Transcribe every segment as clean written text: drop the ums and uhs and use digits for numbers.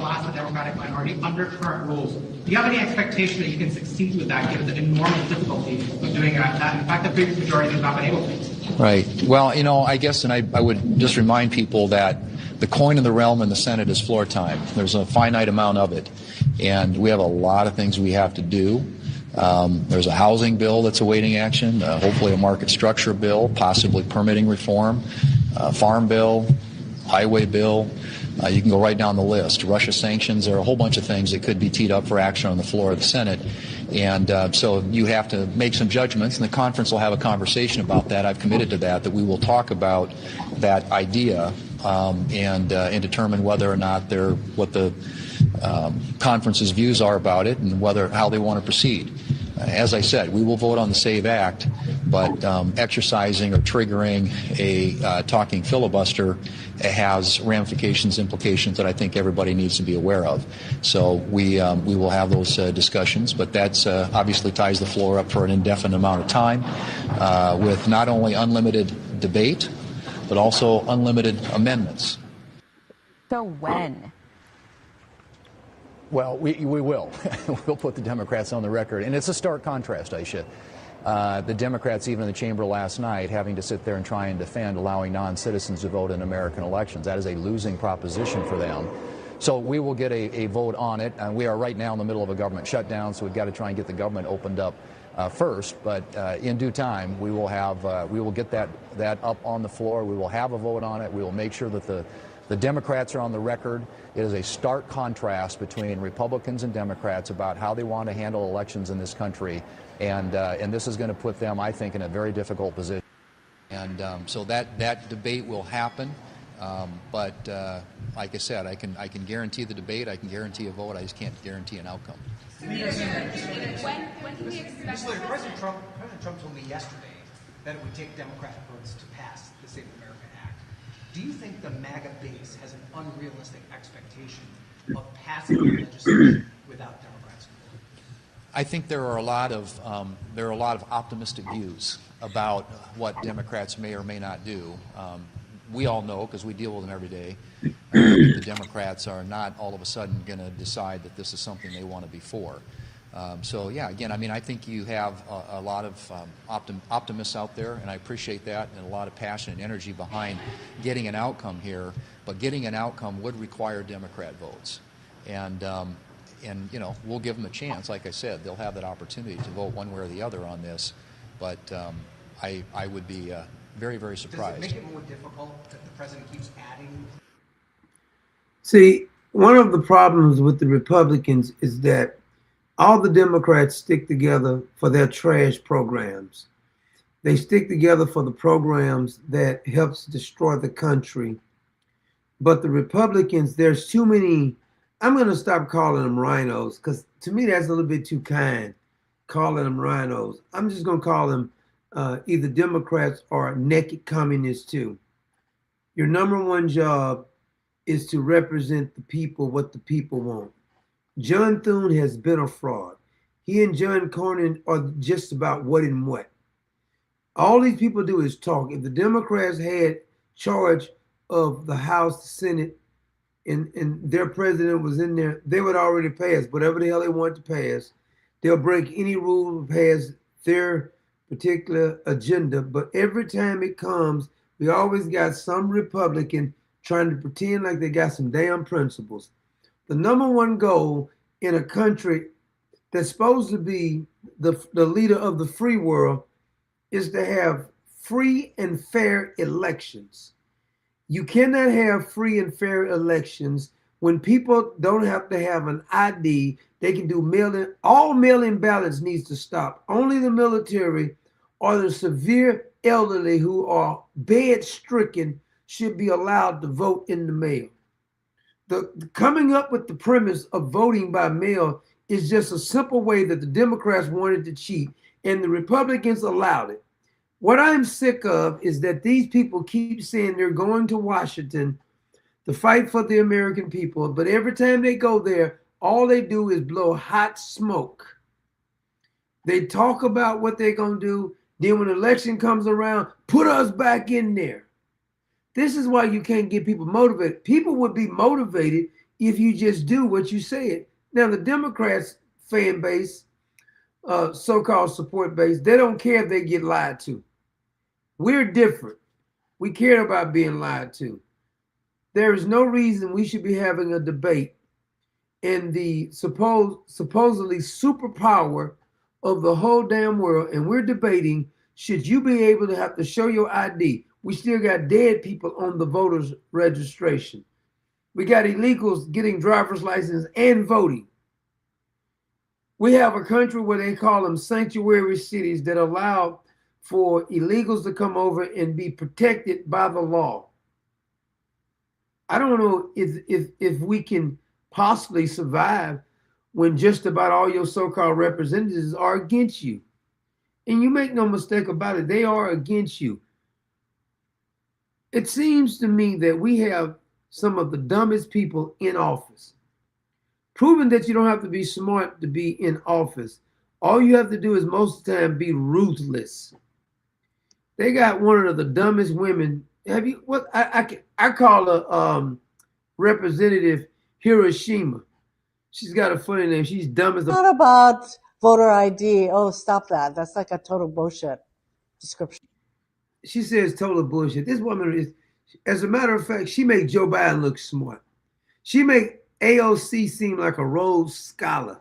last the Democratic minority under current rules. Do you have any expectation that you can succeed with that, given the enormous difficulty of doing that? In fact, the previous majority has not been able to. Right. Well, I guess, and I would just remind people that the coin in the realm in the Senate is floor time. There's a finite amount of it, and we have a lot of things we have to do. There's a housing bill that's awaiting action, hopefully a market structure bill, possibly permitting reform, farm bill, highway bill. You can go right down the list. Russia sanctions, there are a whole bunch of things that could be teed up for action on the floor of the Senate. And so you have to make some judgments, and the conference will have a conversation about that. I've committed to that we will talk about that idea and determine whether or not what the conference's views are about it and how they want to proceed. As I said, we will vote on the SAVE Act, but exercising or triggering a talking filibuster has ramifications, implications that I think everybody needs to be aware of. So we will have those discussions, but that's obviously ties the floor up for an indefinite amount of time with not only unlimited debate, but also unlimited amendments. So when? Well, we will. We'll put the Democrats on the record. And it's a stark contrast, Aisha. The Democrats, even in the chamber last night, having to sit there and try and defend allowing non-citizens to vote in American elections. That is a losing proposition for them. So we will get a vote on it. And we are right now in the middle of a government shutdown, so we've got to try and get the government opened up first. But in due time, we will get that up on the floor. We will have a vote on it. We will make sure that the Democrats are on the record. It is a stark contrast between Republicans and Democrats about how they want to handle elections in this country, and this is going to put them, I think, in a very difficult position. And so that debate will happen. But like I said, I can guarantee the debate. I can guarantee a vote. I just can't guarantee an outcome. When can we expect? President Trump told me yesterday that it would take Democratic votes to pass the Save America Act. Do you think the MAGA base has an unrealistic expectation of passing legislation without Democrats' support? I think there are a lot of optimistic views about what Democrats may or may not do. We all know, because we deal with them every day, the Democrats are not all of a sudden going to decide that this is something they want to be for. So yeah, again, I think you have a lot of optimists out there, and I appreciate that, and a lot of passion and energy behind getting an outcome here. But getting an outcome would require Democrat votes, and we'll give them a chance. Like I said, they'll have that opportunity to vote one way or the other on this. But I would be very, very surprised. Does it make it more difficult that the president keeps adding? See, one of the problems with the Republicans is that all the Democrats stick together for their trash programs. They stick together for the programs that helps destroy the country. But the Republicans, there's too many. I'm going to stop calling them rhinos, because to me that's a little bit too kind, calling them rhinos. I'm just going to call them either Democrats or naked communists too. Your number one job is to represent the people, what the people want. John Thune has been a fraud. He and John Cornyn are just about what and what. All these people do is talk. If the Democrats had charge of the House, the Senate, and their president was in there, they would already pass whatever the hell they want to pass. They'll break any rule to pass their particular agenda. But every time it comes, we always got some Republican trying to pretend like they got some damn principles. The number one goal in a country that's supposed to be the leader of the free world is to have free and fair elections. You cannot have free and fair elections when people don't have to have an ID. They can do mail-in. All mail-in ballots needs to stop. Only the military or the severe elderly who are bed-stricken should be allowed to vote in the mail. The coming up with the premise of voting by mail is just a simple way that the Democrats wanted to cheat, and the Republicans allowed it. What I'm sick of is that these people keep saying they're going to Washington to fight for the American people, but every time they go there, all they do is blow hot smoke. They talk about what they're going to do, then when the election comes around, put us back in there. This is why you can't get people motivated. People would be motivated if you just do what you said. Now, the Democrats' fan base, so-called support base, they don't care if they get lied to. We're different. We care about being lied to. There is no reason we should be having a debate in the supposedly superpower of the whole damn world, and we're debating, should you be able to have to show your ID? We still got dead people on the voters registration. We got illegals getting driver's license and voting. We have a country where they call them sanctuary cities that allow for illegals to come over and be protected by the law. I don't know if we can possibly survive when just about all your so-called representatives are against you. And you make no mistake about it, they are against you. It seems to me that we have some of the dumbest people in office, proving that you don't have to be smart to be in office. All you have to do is most of the time be ruthless. They got one of the dumbest women. Have you what I call her Representative Hiroshima. She's got a funny name. She's dumb as a. Not about voter ID. Oh, stop that. That's like a total bullshit description. She says total bullshit. This woman is, as a matter of fact, she made Joe Biden look smart. She made AOC seem like a Rhodes Scholar.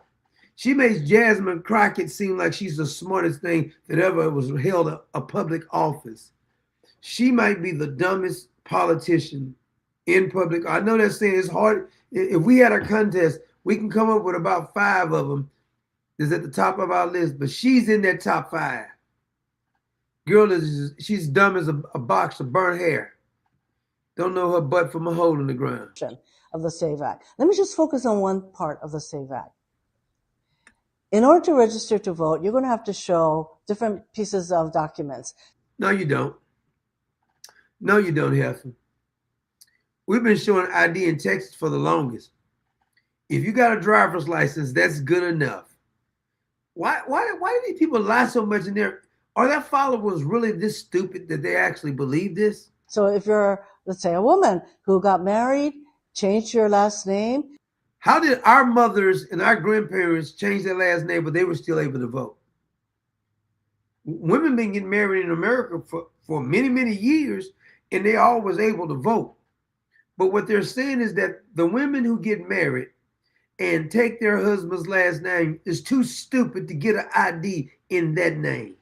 She makes Jasmine Crockett seem like she's the smartest thing that ever was held a public office. She might be the dumbest politician in public. I know that saying it's hard. If we had a contest, we can come up with about 5 of them that's at the top of our list, but she's in that top 5. Girl, she's dumb as a box of burnt hair. Don't know her butt from a hole in the ground. Of the SAVE Act. Let me just focus on one part of the SAVE Act. In order to register to vote, you're going to have to show different pieces of documents. No, you don't. No, you don't, Heifer. We've been showing ID in Texas for the longest. If you got a driver's license, that's good enough. Why do these people lie so much in there? Are their followers really this stupid that they actually believe this? So if you're, let's say, a woman who got married, changed your last name. How did our mothers and our grandparents change their last name, but they were still able to vote? Women been getting married in America for many, many years, and they always able to vote. But what they're saying is that the women who get married and take their husband's last name is too stupid to get an ID in that name.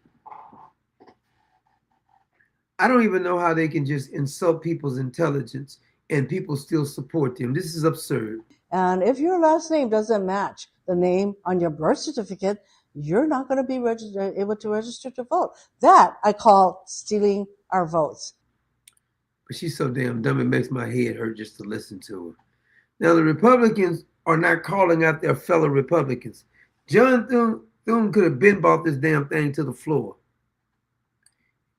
I don't even know how they can just insult people's intelligence and people still support them. This is absurd. And if your last name doesn't match the name on your birth certificate, you're not going to be able to register to vote. That I call stealing our votes. But she's so damn dumb, it makes my head hurt just to listen to her. Now, the Republicans are not calling out their fellow Republicans. John Thune could have been brought this damn thing to the floor.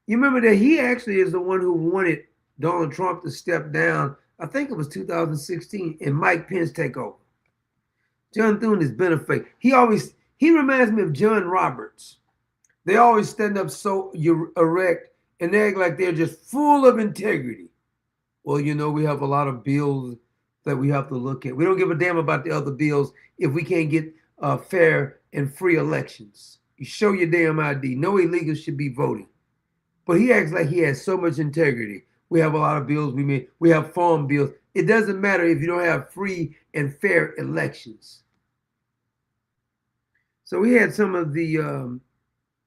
You remember that he actually is the one who wanted Donald Trump to step down. I think it was 2016, and Mike Pence take over. John Thune has been a fake. He reminds me of John Roberts. They always stand up so erect and they act like they're just full of integrity. Well, you know, we have a lot of bills that we have to look at. We don't give a damn about the other bills if we can't get fair and free elections. You show your damn ID. No illegals should be voting. But he acts like he has so much integrity. We have a lot of bills we made. We have farm bills. It doesn't matter if you don't have free and fair elections. So we had some of the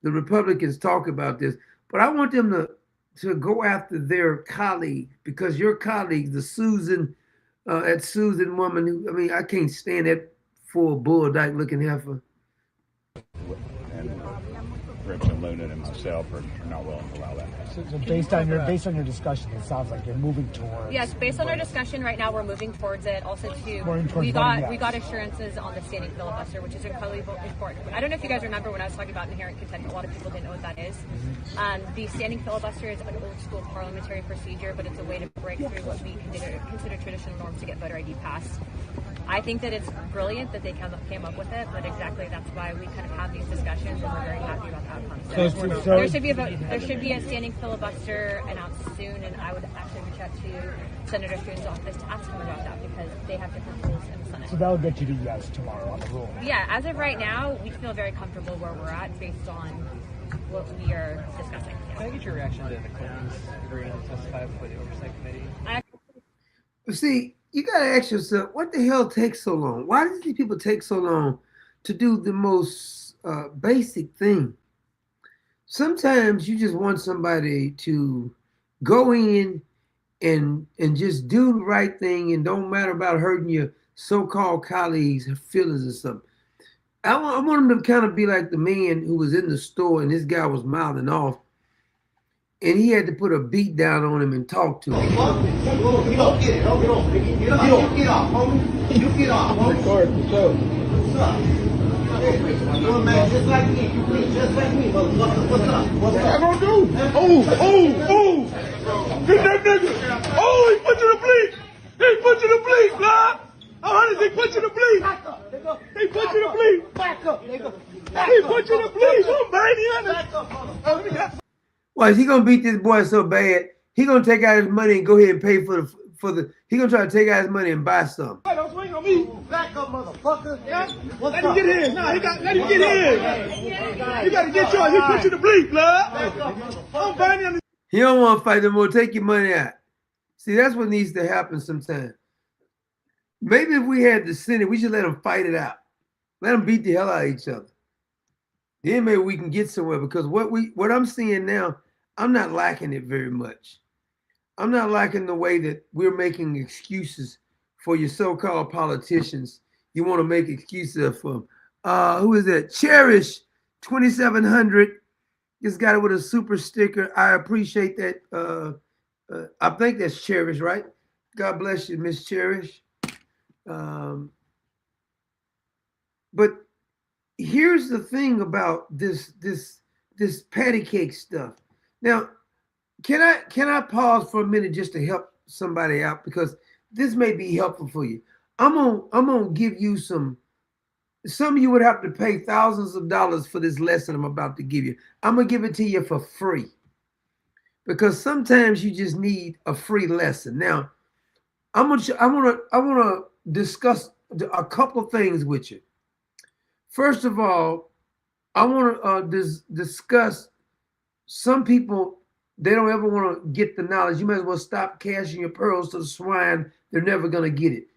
Republicans talk about this, but I want them to go after their colleague, because your colleague, the Susan woman, who, I mean, I can't stand that full bull dyke looking heifer. And Representative Luna and myself are not willing to allow that. So based on your discussion, it sounds like you're moving towards. Yes, based on our discussion right now, we're moving towards it. Also, we got assurances on the standing filibuster, which is incredibly important. I don't know if you guys remember when I was talking about inherent consent. A lot of people didn't know what that is. The standing filibuster is an old school parliamentary procedure, but it's a way to break through what we consider traditional norms to get voter ID passed. I think that it's brilliant that they came up with it, but exactly that's why we kind of have these discussions, and we're very happy about the outcome. So there should be a vote. There should be a standing filibuster announced soon, and I would actually reach out to Senator Thun's office to ask him about that because they have different rules in the Senate. So that'll get you to yes tomorrow on the rule. Yeah, as of right now, we feel very comfortable where we're at based on what we are discussing. Yeah. Can I get your reaction to the Clintons agreeing to testify before the Oversight Committee? See, you got to ask yourself, what the hell takes so long? Why do these people take so long to do the most basic thing? Sometimes you just want somebody to go in and just do the right thing and don't matter about hurting your so-called colleagues' feelings or something. I want them to kind of be like the man who was in the store and this guy was mouthing off and he had to put a beat down on him and talk to him. You don't get it. Don't get off. Get off, homie. You get off, homie. Record, what's up? You're a man just like me. You bleed just like me, motherfucker. What's up? What's up? What I gonna do? Oh! Get that nigga! Oh, he put you to bleed! He put you to bleed, blood! How does he put you to bleed? Back up, nigga. He put you to bleed. Back up, nigga. He put you to bleed. Don't bang him. Back up, motherfucker. Well, is he gonna beat this boy so bad? He gonna take out his money and go ahead and pay for the. He gonna try to take out his money and buy something. Hey, don't swing on me. Back up, motherfucker. Yeah? Let him get in. Nah, let him get in. You gotta get yours. He put you to bleed, blood. I'm banging him. He don't want to fight no more. Take your money out. See, that's what needs to happen sometimes. Maybe if we had the Senate, we should let them fight it out. Let them beat the hell out of each other. Then maybe we can get somewhere because what I'm seeing now, I'm not liking it very much. I'm not liking the way that we're making excuses for your so-called politicians. You want to make excuses for them. Who is that? Cherish 2700. Just got it with a super sticker. I appreciate that. I think that's Cherish, right? God bless you, Miss Cherish. But here's the thing about this patty cake stuff. Now, can I pause for a minute just to help somebody out because this may be helpful for you. I'm gonna give you some of you would have to pay thousands of dollars for this lesson I'm about to give you. I'm gonna give it to you for free because sometimes you just need a free lesson. Now, I want to discuss a couple of things with you. First of all, I want to discuss some people. They don't ever want to get the knowledge. You might as well stop cashing your pearls to the swine. They're never going to get it.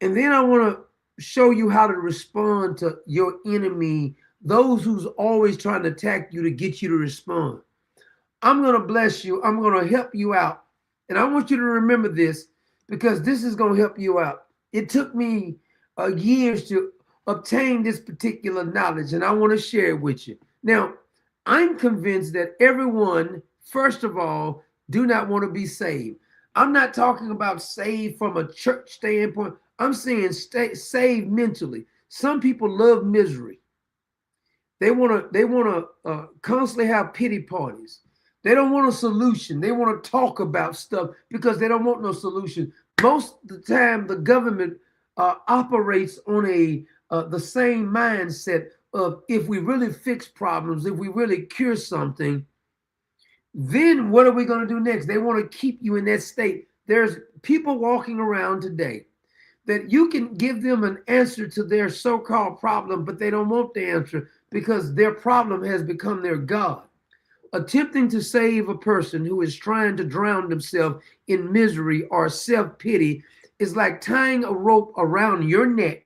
And then I want to show you how to respond to your enemy, those who's always trying to attack you to get you to respond. I'm going to bless you. I'm going to help you out. And I want you to remember this because this is going to help you out. It took me years to obtain this particular knowledge, and I want to share it with you. Now, I'm convinced that everyone, first of all, do not want to be saved. I'm not talking about saved from a church standpoint. I'm saying saved mentally. Some people love misery. They want to constantly have pity parties. They don't want a solution. They want to talk about stuff because they don't want no solution. Most of the time, the government operates on the same mindset of if we really fix problems, if we really cure something, then what are we going to do next? They want to keep you in that state. There's people walking around today that you can give them an answer to their so-called problem, but they don't want the answer because their problem has become their God. Attempting to save a person who is trying to drown themselves in misery or self-pity is like tying a rope around your neck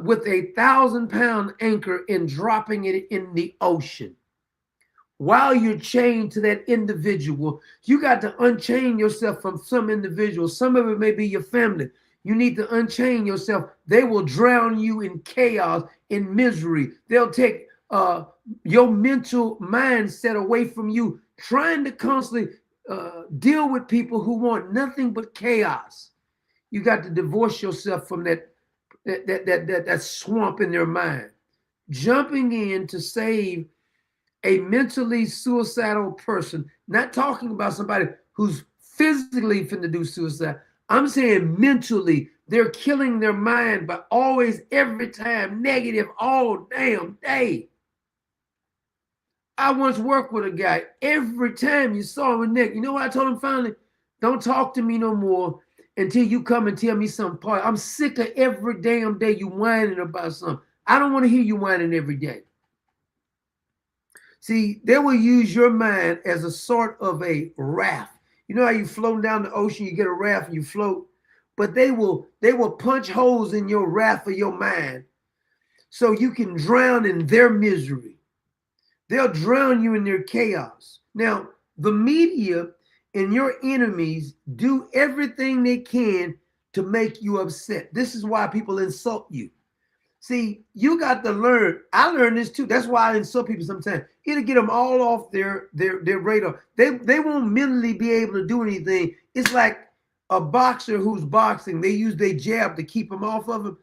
with a 1,000-pound anchor and dropping it in the ocean. While you're chained to that individual, you got to unchain yourself from some individual. Some of it may be your family. You need to unchain yourself. They will drown you in chaos, in misery. They'll take your mental mindset away from you, trying to constantly deal with people who want nothing but chaos. You got to divorce yourself from that swamp in their mind. Jumping in to save a mentally suicidal person, not talking about somebody who's physically finna do suicide. I'm saying mentally They're killing their mind by always, every time, negative all damn day. I once worked with a guy. Every time you saw him with Nick, you know what I told him finally? Don't talk to me no more until you come and tell me something. Paul, I'm sick of every damn day you whining about something. I don't want to hear you whining every day. See, they will use your mind as a sort of a raft. You know how you floating down the ocean, you get a raft and you float, but they will punch holes in your raft of your mind so you can drown in their misery. They'll drown you in their chaos. Now, the media and your enemies do everything they can to make you upset. This is why people insult you. See, you got to learn. I learned this too. That's why I insult people sometimes. It'll get them all off their radar. They won't mentally be able to do anything. It's like a boxer who's boxing. They use their jab to keep them off of him.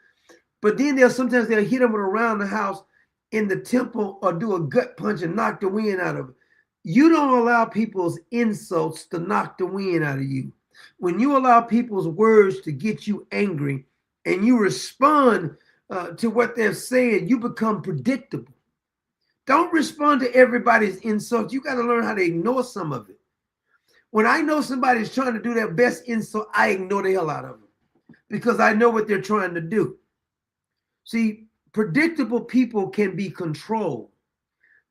But then sometimes they'll hit them around the house in the temple or do a gut punch and knock the wind out of it. You don't allow people's insults to knock the wind out of you. When you allow people's words to get you angry and you respond to what they're saying, you become predictable. Don't respond to everybody's insults. You got to learn how to ignore some of it. When I know somebody's trying to do their best insult, I ignore the hell out of them because I know what they're trying to do. See, predictable people can be controlled.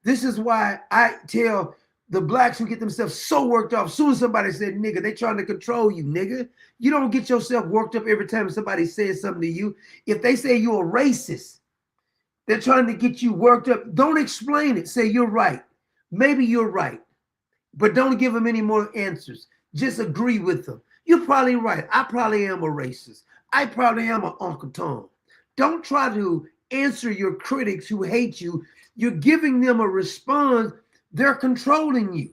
This is why I tell the blacks who get themselves so worked up, as soon as somebody said nigga, they trying to control you, nigga. You don't get yourself worked up every time somebody says something to you. If they say you're a racist, they're trying to get you worked up. Don't explain it. Say you're right. Maybe you're right. But don't give them any more answers. Just agree with them. You're probably right. I probably am a racist. I probably am an Uncle Tom. Don't try to answer your critics who hate you. You're giving them a response. They're controlling you.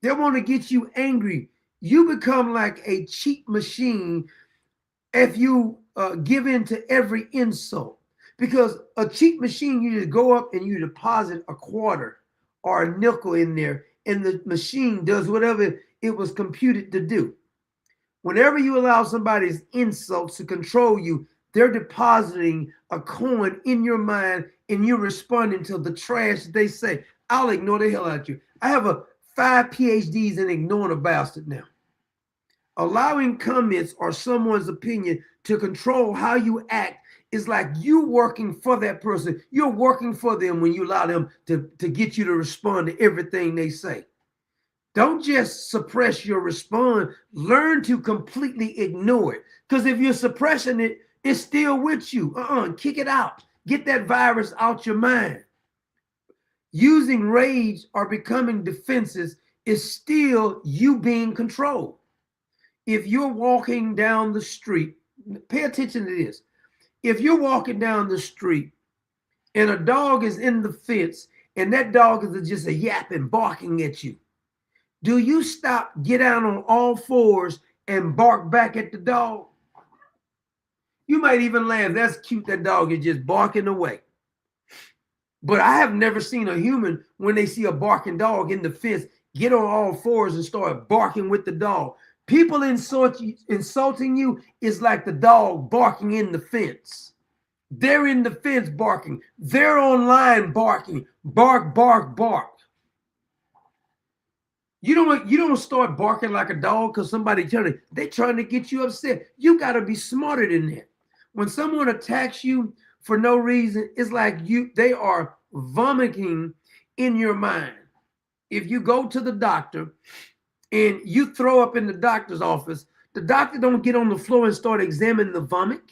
They want to get you angry. You become like a cheap machine if you give in to every insult. Because a cheap machine, you just go up and you deposit a quarter or a nickel in there, and the machine does whatever it was computed to do. Whenever you allow somebody's insults to control you, they're depositing a coin in your mind and you're responding to the trash that they say. I'll ignore the hell out of you. I have 5 PhDs in ignoring a bastard now. Allowing comments or someone's opinion to control how you act is like you working for that person. You're working for them when you allow them to get you to respond to everything they say. Don't just suppress your response. Learn to completely ignore it. Because if you're suppressing it, it's still with you. Kick it out. Get that virus out your mind. Using rage or becoming defenses is still you being controlled. If you're walking down the street, pay attention to this. If you're walking down the street and a dog is in the fence and that dog is just a yapping, barking at you, do you stop, get down on all fours and bark back at the dog? You might even laugh. That's cute. That dog is just barking away. But I have never seen a human, when they see a barking dog in the fence, get on all fours and start barking with the dog. People insulting you is like the dog barking in the fence. They're in the fence barking. They're online barking. Bark, bark, bark. You don't start barking like a dog because they're trying to get you upset. You got to be smarter than that. When someone attacks you for no reason, it's like they are vomiting in your mind. If you go to the doctor and you throw up in the doctor's office, the doctor don't get on the floor and start examining the vomit.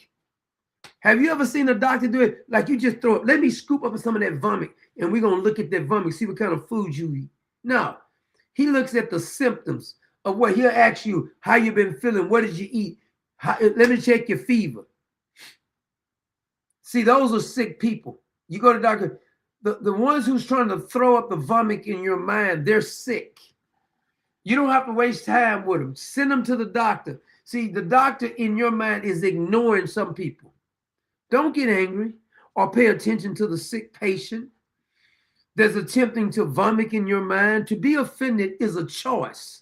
Have you ever seen a doctor do it? Like, you just throw it. Let me scoop up some of that vomit and we're going to look at that vomit, see what kind of food you eat. No, he looks at the symptoms of what he'll ask you, how you been feeling, what did you eat? Let me check your fever. See, those are sick people. You go to the doctor, the ones who's trying to throw up the vomit in your mind, they're sick. You don't have to waste time with them. Send them to the doctor. See, the doctor in your mind is ignoring some people. Don't get angry or pay attention to the sick patient that's attempting to vomit in your mind. To be offended is a choice.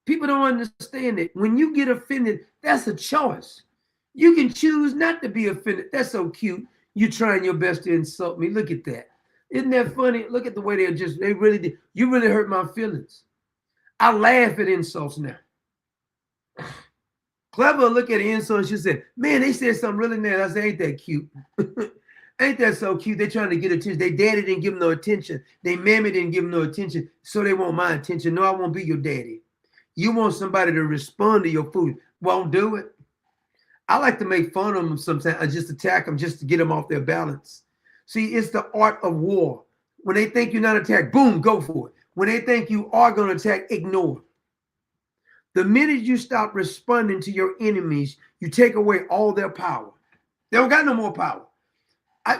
People don't understand it. When you get offended, that's a choice. You can choose not to be offended. That's so cute. You're trying your best to insult me. Look at that. Isn't that funny? Look at the way they really did. You really hurt my feelings. I laugh at insults now. Clever look at the insult and she said, man, they said something really nice. I said, ain't that cute? Ain't that so cute? They're trying to get attention. They daddy didn't give them no attention. They mammy didn't give them no attention. So they want my attention. No, I won't be your daddy. You want somebody to respond to your food. Won't do it. I like to make fun of them sometimes. I just attack them just to get them off their balance. See, it's the art of war. When they think you're not attacked, boom, go for it. When they think you are going to attack, ignore. The minute you stop responding to your enemies, you take away all their power. They don't got no more power.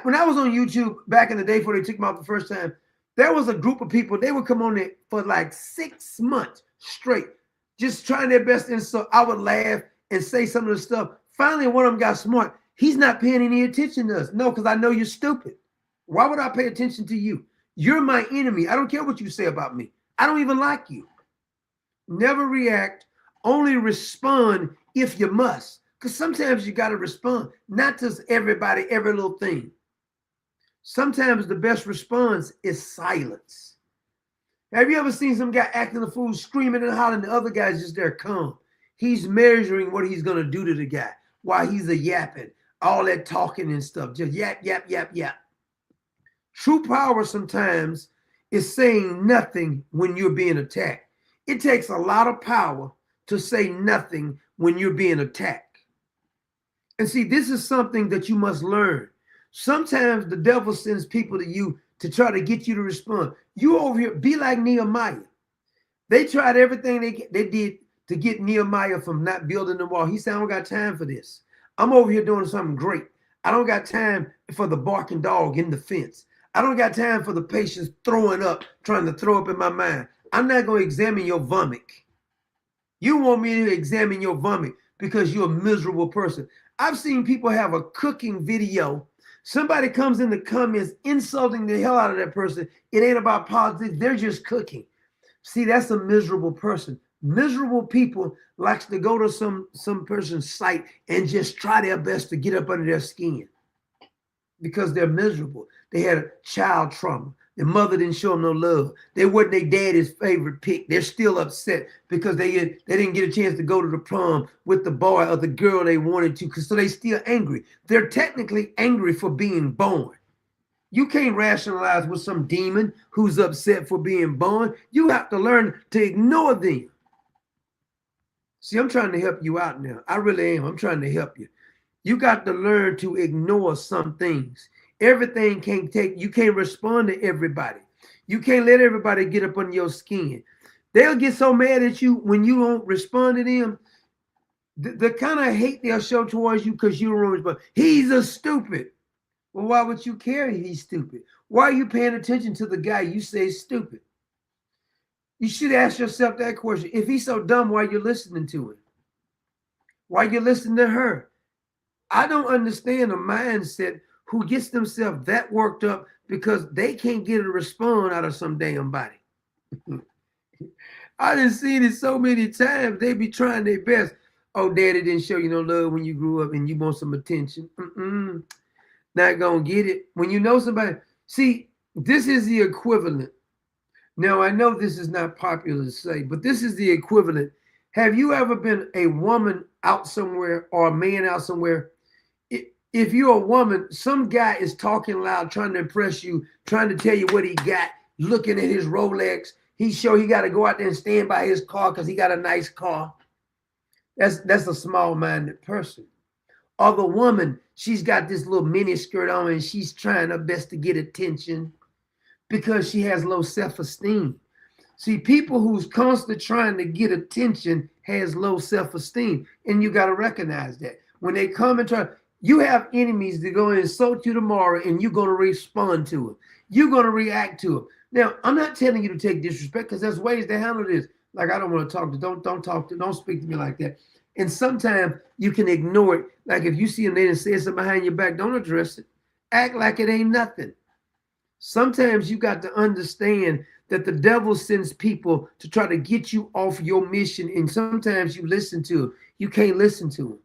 When I was on YouTube back in the day before they took me out the first time, there was a group of people, they would come on there for like 6 months straight, just trying their best. And so I would laugh and say some of the stuff. Finally, one of them got smart. He's not paying any attention to us. No, because I know you're stupid. Why would I pay attention to you? You're my enemy. I don't care what you say about me. I don't even like you. Never react. Only respond if you must. Because sometimes you got to respond, not to everybody, every little thing. Sometimes the best response is silence. Have you ever seen some guy acting a fool, screaming and hollering, the other guy's just there calm? He's measuring what he's going to do to the guy while he's a yapping, all that talking and stuff, just yap, yap, yap, yap. True power sometimes is saying nothing when you're being attacked. It takes a lot of power to say nothing when you're being attacked. And see, this is something that you must learn. Sometimes the devil sends people to you to try to get you to respond. You over here, be like Nehemiah. They tried everything they did to get Nehemiah from not building the wall. He said, I don't got time for this. I'm over here doing something great. I don't got time for the barking dog in the fence. I don't got time for the patients throwing up, trying to throw up in my mind. I'm not going to examine your vomit. You want me to examine your vomit because you're a miserable person. I've seen people have a cooking video. Somebody comes in the comments insulting the hell out of that person. It ain't about politics. They're just cooking. See, that's a miserable person. Miserable people likes to go to some person's site and just try their best to get up under their skin because they're miserable. They had a child trauma. Their mother didn't show them no love. They wasn't their daddy's favorite pick. They're still upset because they didn't get a chance to go to the prom with the boy or the girl they wanted to, so they still angry. They're technically angry for being born. You can't rationalize with some demon who's upset for being born. You have to learn to ignore them. See, I'm trying to help you out now. I really am. I'm trying to help you. You got to learn to ignore some things. Everything you can't respond to everybody. You can't let everybody get up on your skin. They'll get so mad at you when you don't respond to them. The kind of hate they'll show towards you because you don't respond. He's a stupid. Well, why would you care he's stupid? Why are you paying attention to the guy you say is stupid? You should ask yourself that question. If he's so dumb, why are you listening to him? Why are you listening to her? I don't understand a mindset who gets themselves that worked up because they can't get a response out of some damn body. I done seen it so many times. They be trying their best. Oh, daddy didn't show you no love when you grew up and you want some attention. Not gonna get it. When you know somebody, see, this is the equivalent. Now, I know this is not popular to say, but this is the equivalent. Have you ever been a woman out somewhere or a man out somewhere? If you're a woman, some guy is talking loud, trying to impress you, trying to tell you what he got, looking at his Rolex. He's sure he got to go out there and stand by his car because he got a nice car. That's a small-minded person. Or the woman, she's got this little mini skirt on and she's trying her best to get attention because she has low self-esteem. See, people who's constantly trying to get attention has low self-esteem, and you got to recognize that. When they come and try, you have enemies that go and insult you tomorrow, and you're going to respond to it. You're going to react to it. Now, I'm not telling you to take disrespect because there's ways to handle this. Like, I don't want to talk to, don't speak to me like that. And sometimes you can ignore it. Like if you see them, they done say something behind your back, don't address it. Act like it ain't nothing. Sometimes you got to understand that the devil sends people to try to get you off your mission, and sometimes you listen to it. You can't listen to them.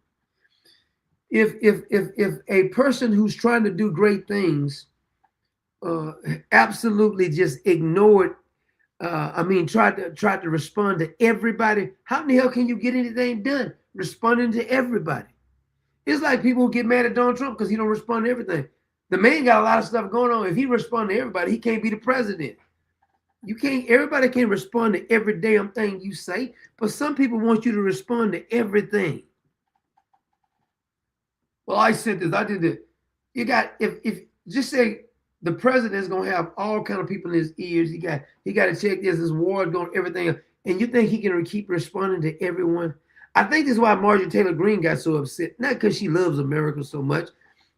If a person who's trying to do great things absolutely just ignored, tried to respond to everybody, how in the hell can you get anything done responding to everybody? It's like people who get mad at Donald Trump because he don't respond to everything. The man got a lot of stuff going on. If he respond to everybody, he can't be the president. You can't. Everybody can't respond to every damn thing you say, but some people want you to respond to everything. Well, I said this, I did this. You got, if just say the president is gonna have all kind of people in his ears. He got to check this war going, everything, and you think he can keep responding to everyone? I think this is why Marjorie Taylor Greene got so upset. Not because she loves America so much,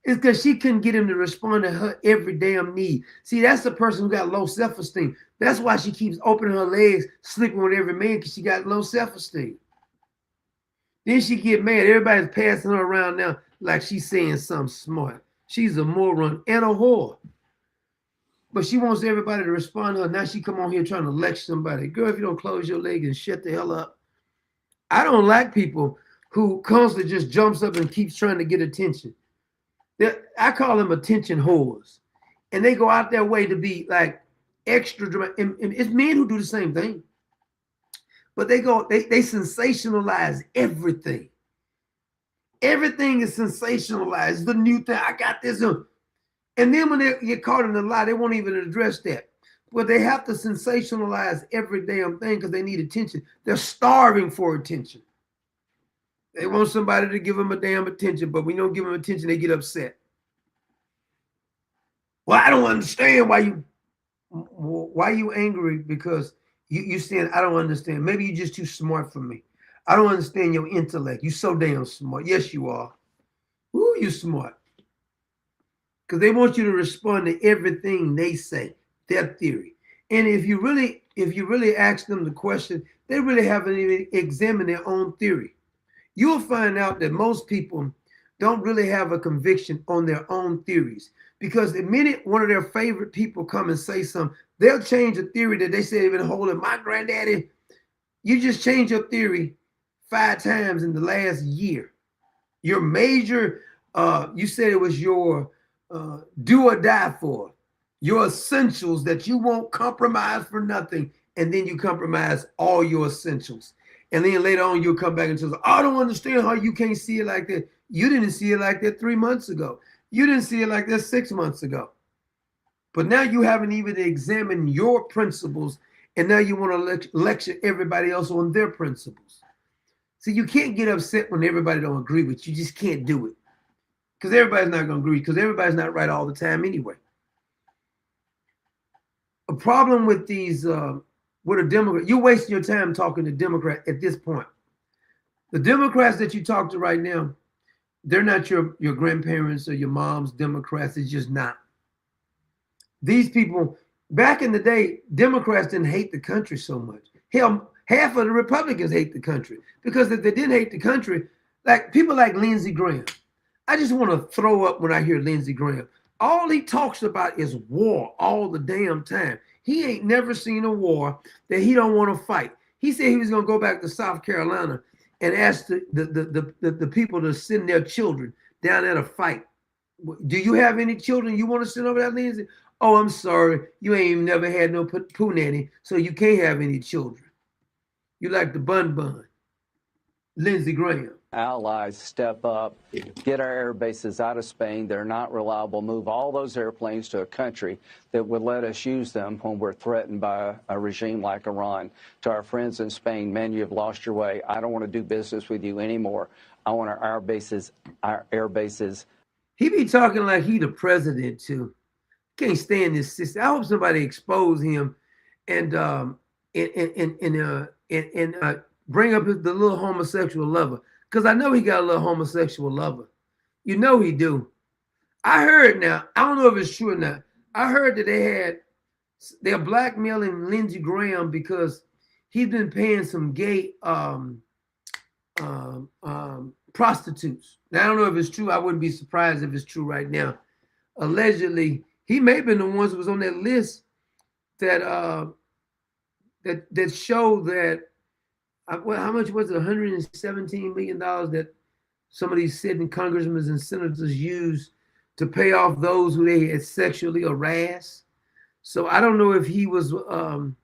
it's because she couldn't get him to respond to her every damn need. See, that's the person who got low self-esteem. That's why she keeps opening her legs, sleeping with every man, because she got low self-esteem. Then she get mad. Everybody's passing her around now like she's saying something smart. She's a moron and a whore. But she wants everybody to respond to her. Now she come on here trying to lecture somebody. Girl, if you don't close your leg and shut the hell up. I don't like people who constantly just jumps up and keeps trying to get attention. I call them attention whores. And they go out their way to be like extra dramatic. And it's men who do the same thing. But they sensationalize everything. Everything is sensationalized. The new thing, I got this. And then when they get caught in the lie, they won't even address that. But they have to sensationalize every damn thing because they need attention. They're starving for attention. They want somebody to give them a damn attention, but when you don't give them attention, they get upset. Well, I don't understand why you angry, because you saying, I don't understand. Maybe you're just too smart for me. I don't understand your intellect. You're so damn smart. Yes, you are. Ooh, you smart. Because they want you to respond to everything they say, their theory. And if you really ask them the question, they really haven't even examined their own theory. You'll find out that most people don't really have a conviction on their own theories, because the minute one of their favorite people come and say something, they'll change a theory that they say they've been holding. My granddaddy, you just changed your theory 5 times in the last year. Your major, you said it was your do or die for, your essentials that you won't compromise for nothing, and then you compromise all your essentials. And then later on, you'll come back and say, I don't understand how you can't see it like that. You didn't see it like that 3 months ago. You didn't see it like that 6 months ago. But now you haven't even examined your principles, and now you want to lecture everybody else on their principles. See, you can't get upset when everybody don't agree with you. You just can't do it. Because everybody's not going to agree, because everybody's not right all the time anyway. A problem with these, with a Democrat, you're wasting your time talking to Democrat at this point. The Democrats that you talk to right now, they're not your grandparents or your mom's Democrats. It's just not. These people, back in the day, Democrats didn't hate the country so much. Hell, half of the Republicans hate the country, because if they didn't hate the country, like people like Lindsey Graham, I just want to throw up when I hear Lindsey Graham. All he talks about is war all the damn time. He ain't never seen a war that he don't want to fight. He said he was going to go back to South Carolina and ask the people to send their children down there to fight. Do you have any children you want to send over there, Lindsey? Oh, I'm sorry. You ain't even never had no poo nanny, so you can't have any children. You like the bun. Lindsey Graham. Allies step up, get our air bases out of Spain. They're not reliable. Move all those airplanes to a country that would let us use them when we're threatened by a regime like Iran. To our friends in Spain, man, you've lost your way. I don't want to do business with you anymore. I want our air bases. He be talking like he the president too. Can't stand this system. I hope somebody expose him and bring up the little homosexual lover. Because I know he got a little homosexual lover. You know he do. I heard now, I don't know if it's true or not. I heard that they're blackmailing Lindsey Graham because he's been paying some gay prostitutes. Now, I don't know if it's true. I wouldn't be surprised if it's true right now. Allegedly, he may have been the ones who was on that list that that show that well, how much was it? $117 million that some of these sitting congressmen and senators used to pay off those who they had sexually harassed. So I don't know if he was on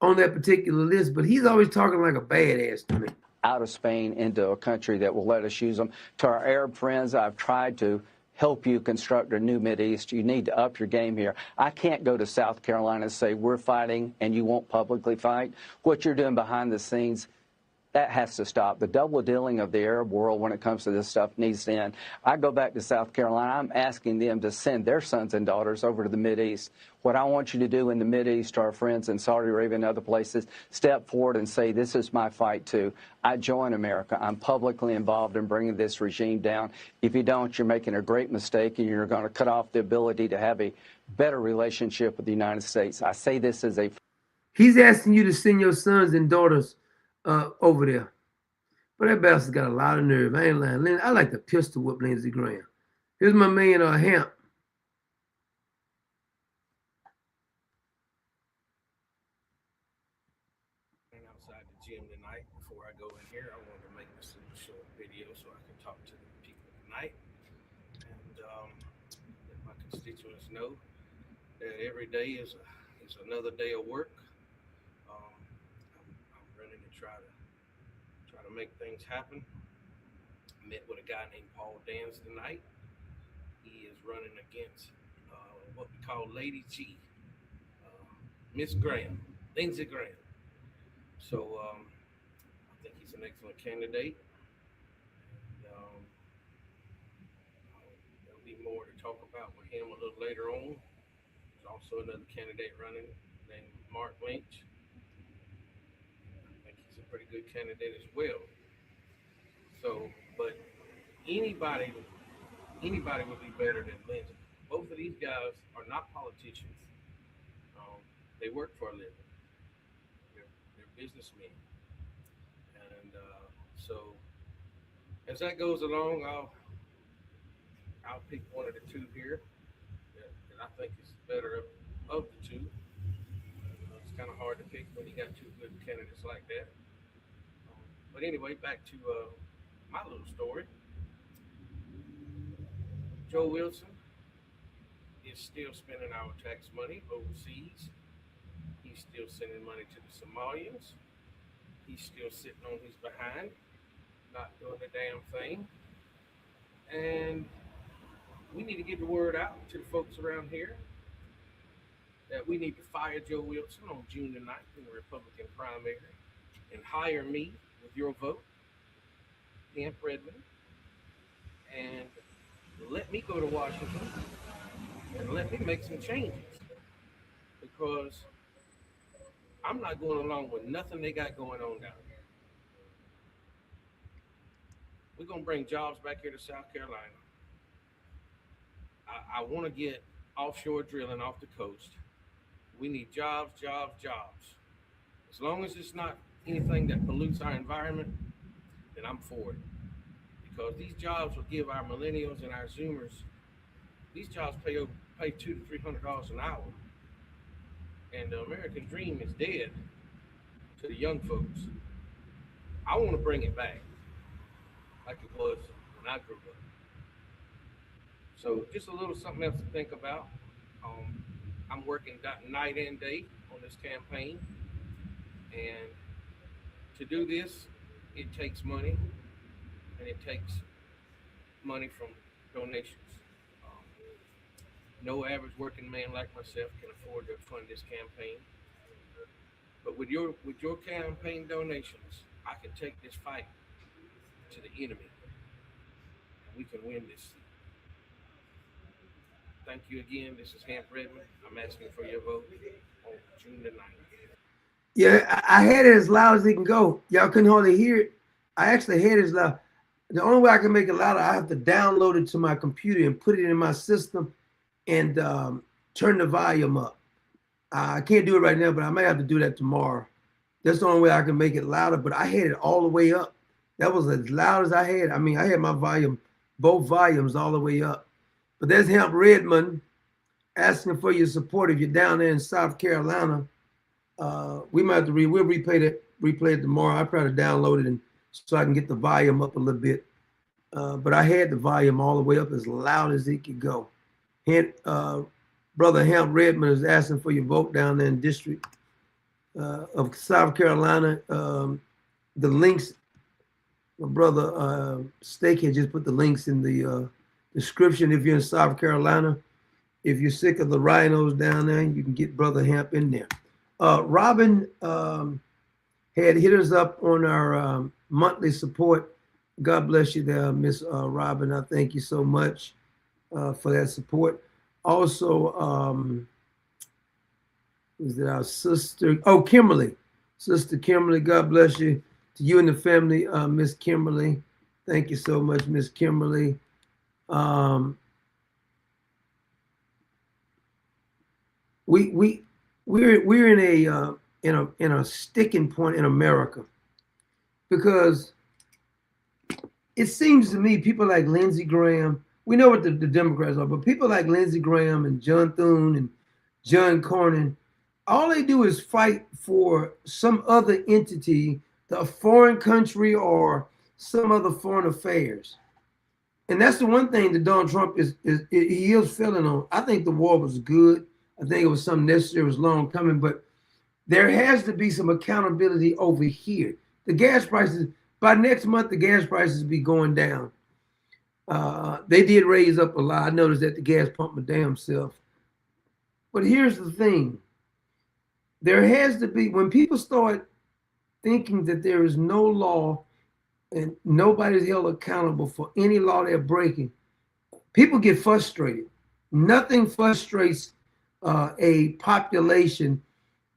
that particular list, but he's always talking like a badass to me. Out of Spain into a country that will let us use them. To our Arab friends, I've tried to help you construct a new Mideast. You need to up your game here. I can't go to South Carolina and say we're fighting and you won't publicly fight. What you're doing behind the scenes, that has to stop. The double dealing of the Arab world when it comes to this stuff needs to end. I go back to South Carolina. I'm asking them to send their sons and daughters over to the Mideast. What I want you to do in the Mideast, our friends in Saudi Arabia and other places, step forward and say, this is my fight too. I join America. I'm publicly involved in bringing this regime down. If you don't, you're making a great mistake and you're going to cut off the ability to have a better relationship with the United States. I say this as a... He's asking you to send your sons and daughters over there. But that bastard's got a lot of nerve. I ain't lying. I like to pistol whip Lindsey Graham. Here's my man, Hamp. Outside the gym tonight, before I go in here, I wanted to make this little short video so I can talk to the people tonight and let my constituents know that every day is another day of work. I'm running to try to make things happen. I met with a guy named Paul Dance tonight. He is running against what we call Lady G, Miss Graham, Lindsey Graham. So I think he's an excellent candidate. And, there'll be more to talk about with him a little later on. There's also another candidate running named Mark Lynch. I think he's a pretty good candidate as well. So, but anybody would be better than Lindsey. Both of these guys are not politicians. They work for a living. They're businessmen. And so as that goes along, I'll pick one of the two here that I think is better of the two. It's kind of hard to pick when you got two good candidates like that. But anyway, back to my little story. Joe Wilson is still spending our tax money overseas. He's still sending money to the Somalians. He's still sitting on his behind, not doing a damn thing. And we need to get the word out to the folks around here that we need to fire Joe Wilson on June the 9th in the Republican primary and hire me with your vote, Hamp Redmond, and let me go to Washington and let me make some changes, because I'm not going along with nothing they got going on down here. We're going to bring jobs back here to South Carolina. I want to get offshore drilling off the coast. We need jobs, jobs, jobs. As long as it's not anything that pollutes our environment, then I'm for it. Because these jobs will give our millennials and our Zoomers, these jobs pay $200 to $300 an hour. And the American dream is dead to the young folks. I want to bring it back like it was when I grew up. So just a little something else to think about. I'm working night and day on this campaign. And to do this, it takes money, and it takes money from donations. No average working man like myself can afford to fund this campaign. But with your campaign donations, I can take this fight to the enemy. We can win this. Thank you again. This is Hamp Redmond. I'm asking for your vote on June the 9th. Yeah, I had it as loud as it can go. Y'all couldn't hardly hear it. I actually had it as loud. The only way I can make it louder, I have to download it to my computer and put it in my system and turn the volume up. I can't do it right now, but I may have to do that tomorrow. That's the only way I can make it louder, but I had it all the way up. That was as loud as I had. I mean, I had my volume, both volumes all the way up. But there's Hamp Redmond asking for your support if you're down there in South Carolina. We might have to we'll replay it tomorrow. I try to download it and so I can get the volume up a little bit. But I had the volume all the way up as loud as it could go. Brother Hamp Redmond is asking for your vote down there in District of South Carolina. The links, my brother Steak had just put the links in the description. If you're in South Carolina, if you're sick of the rhinos down there, you can get Brother Hamp in there. Robin had hit us up on our monthly support. God bless you there, Miss Robin. I thank you so much for that support. Also, is it our sister? Oh, Kimberly. Sister Kimberly, God bless you. To you and the family, Miss Kimberly. Thank you so much, Miss Kimberly. We're in a sticking point in America because it seems to me people like Lindsey Graham, we know what the Democrats are, but people like Lindsey Graham and John Thune and John Cornyn, all they do is fight for some other entity, a foreign country or some other foreign affairs. And that's the one thing that Donald Trump is failing on. I think the war was good. I think it was something necessary. It was long coming, but there has to be some accountability over here. The gas prices, by next month, the gas prices will be going down. They did raise up a lot. I noticed that the gas pump my damn self. But here's the thing. There has to be, when people start thinking that there is no law and nobody's held accountable for any law they're breaking, people get frustrated. Nothing frustrates a population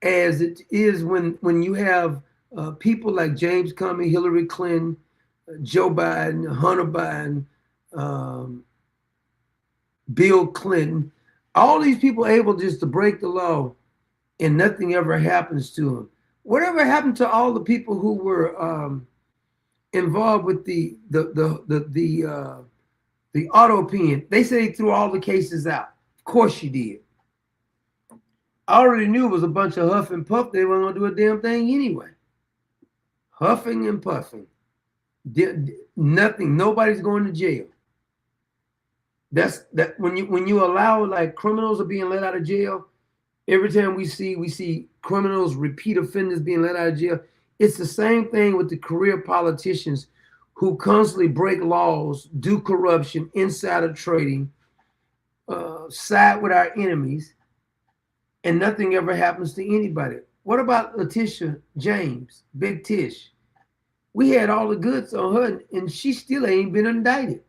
as it is when you have people like James Comey, Hillary Clinton, Joe Biden, Hunter Biden, Bill Clinton, all these people able just to break the law and nothing ever happens to them. Whatever happened to all the people who were involved with the auto pen? They say they threw all the cases out. Of course she did. I already knew it was a bunch of huff and puff. They weren't gonna do a damn thing anyway. Huffing and puffing. Nothing. Nobody's going to jail. That's that when you allow like criminals are being let out of jail. Every time we see criminals, repeat offenders being let out of jail. It's the same thing with the career politicians who constantly break laws, do corruption, insider trading, side with our enemies, and nothing ever happens to anybody. What about Letitia James, Big Tish? We had all the goods on her, and she still ain't been indicted.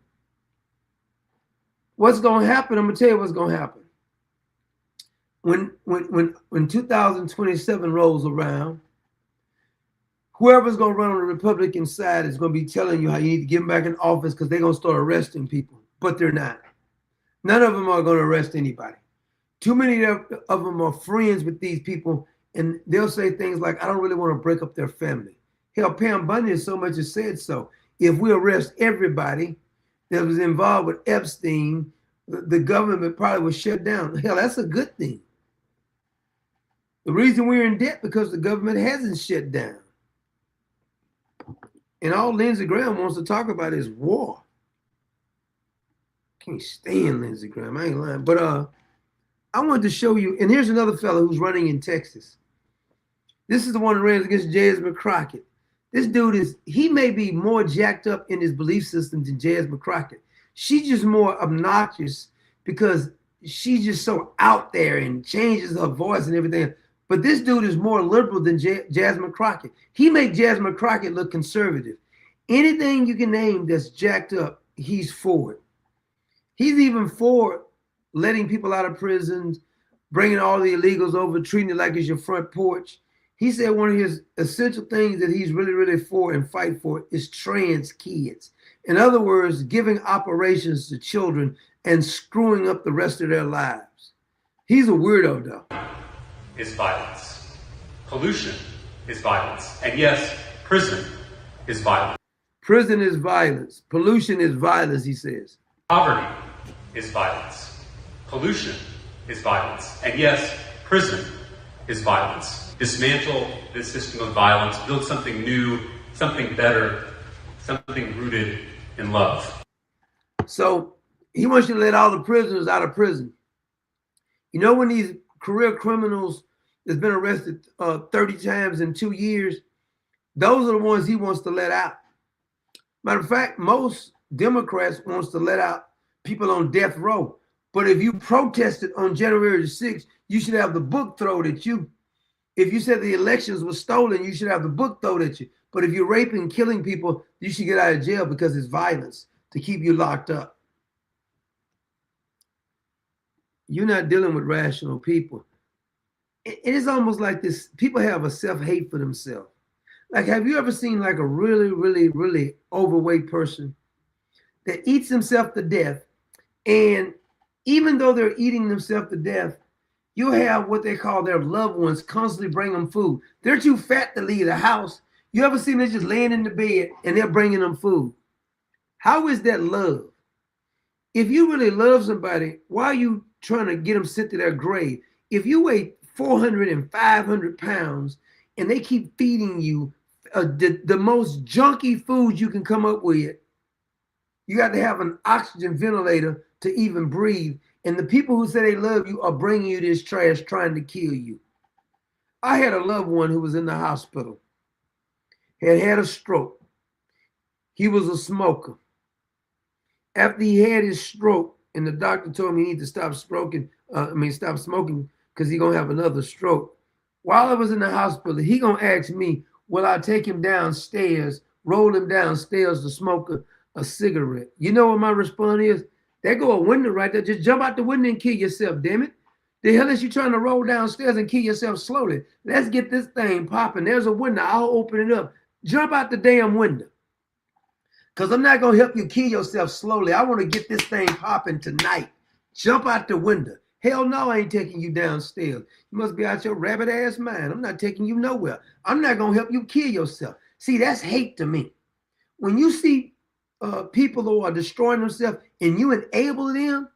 What's gonna happen? I'm gonna tell you what's gonna happen. When 2027 rolls around, whoever's gonna run on the Republican side is gonna be telling you how you need to get them back in office because they're gonna start arresting people, but they're not. None of them are gonna arrest anybody. Too many of them are friends with these people, and they'll say things like, I don't really want to break up their family. Hell, Pam Bundy so much as said so. If we arrest everybody that was involved with Epstein, the government probably was shut down. Hell, that's a good thing. The reason we're in debt because the government hasn't shut down. And all Lindsey Graham wants to talk about is war. Can't stand Lindsey Graham, I ain't lying. But I wanted to show you, and here's another fellow who's running in Texas. This is the one that ran against Jasmine Crockett. This dude he may be more jacked up in his belief system than Jasmine Crockett. She's just more obnoxious because she's just so out there and changes her voice and everything. But this dude is more liberal than Jasmine Crockett. He made Jasmine Crockett look conservative. Anything you can name that's jacked up, he's for it. He's even for letting people out of prisons, bringing all the illegals over, treating it like it's your front porch. He said one of his essential things that he's really, really for and fight for is trans kids. In other words, giving operations to children and screwing up the rest of their lives. He's a weirdo, though. Is violence. Pollution is violence. And yes, prison is violence. Prison is violence. Pollution is violence, he says. Poverty is violence. Pollution is violence. And yes, prison is violence. dismantle this system of violence, build something new, something better, something rooted in love. So he wants you to let all the prisoners out of prison. You know, when these career criminals that's been arrested 30 times in 2 years, those are the ones he wants to let out. Matter of fact, most Democrats wants to let out people on death row. But if you protested on January the 6th, you should have the book thrown at you. If you said the elections were stolen, you should have the book thrown at you. But if you're raping and killing people, you should get out of jail because it's violence to keep you locked up. You're not dealing with rational people. It is almost like this. People have a self-hate for themselves. Like, have you ever seen like a really, really, really overweight person that eats himself to death? And even though they're eating themselves to death, you have what they call their loved ones constantly bring them food. They're too fat to leave the house. You ever seen them just laying in the bed and they're bringing them food? How is that love? If you really love somebody, why are you trying to get them sent to their grave? If you weigh 400 and 500 pounds and they keep feeding you the most junky food you can come up with, you got to have an oxygen ventilator to even breathe. And the people who say they love you are bringing you this trash trying to kill you. I had a loved one who was in the hospital, had a stroke. He was a smoker. After he had his stroke, and the doctor told me he need to stop stop smoking because he's going to have another stroke. While I was in the hospital, he going to ask me, will I take him downstairs, roll him downstairs to smoke a cigarette? You know what my response is? There go a window right there. Just jump out the window and kill yourself, damn it. The hell is you trying to roll downstairs and kill yourself slowly? Let's get this thing popping. There's a window. I'll open it up. Jump out the damn window. Because I'm not going to help you kill yourself slowly. I want to get this thing popping tonight. Jump out the window. Hell no, I ain't taking you downstairs. You must be out your rabbit ass mind. I'm not taking you nowhere. I'm not going to help you kill yourself. See, that's hate to me. When you see people who are destroying themselves and you enable them,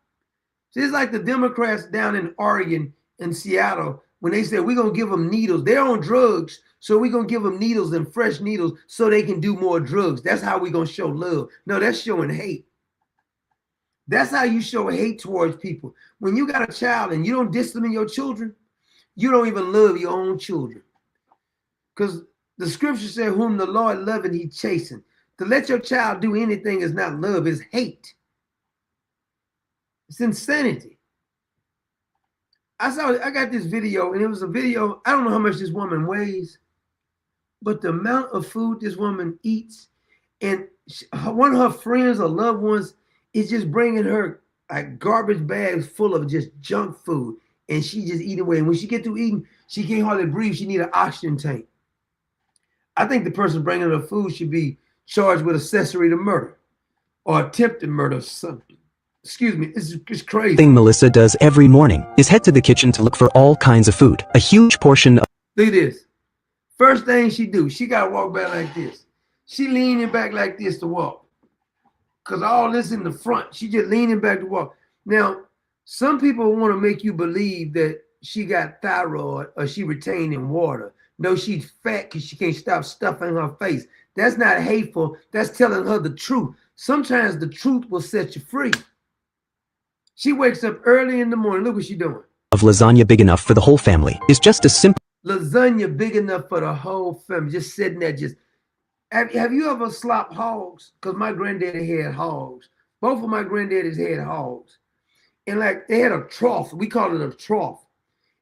it's like the Democrats down in Oregon and Seattle when they said we're going to give them needles. They're on drugs, so we're going to give them needles and fresh needles so they can do more drugs. That's how we're going to show love. No, that's showing hate. That's how you show hate towards people. When you got a child and you don't discipline your children, you don't even love your own children. Because the scripture said, whom the Lord loveth, he chasten. To let your child do anything is not love, it's hate. It's insanity. I got this video, and it was a video, I don't know how much this woman weighs, but the amount of food this woman eats, and one of her friends or loved ones is just bringing her like garbage bags full of just junk food, and she just eat away. And when she get through eating, she can't hardly breathe. She need an oxygen tank. I think the person bringing her food should be charged with accessory to murder or attempted murder or something. Excuse me, it's crazy. Thing Melissa does every morning is head to the kitchen to look for all kinds of food. A huge portion of... Look at this. First thing she do, she got to walk back like this. She leaning back like this to walk. Because all this in the front, she just leaning back to walk. Now, some people want to make you believe that she got thyroid or she retaining water. No, she's fat because she can't stop stuffing her face. That's not hateful. That's telling her the truth. Sometimes the truth will set you free. She wakes up early in the morning. Look what she's doing. Of lasagna big enough for the whole family is just a simple... Lasagna big enough for the whole family. Just sitting there just... Have you ever slopped hogs? Because my granddaddy had hogs. Both of my granddaddies had hogs. And like they had a trough. We call it a trough.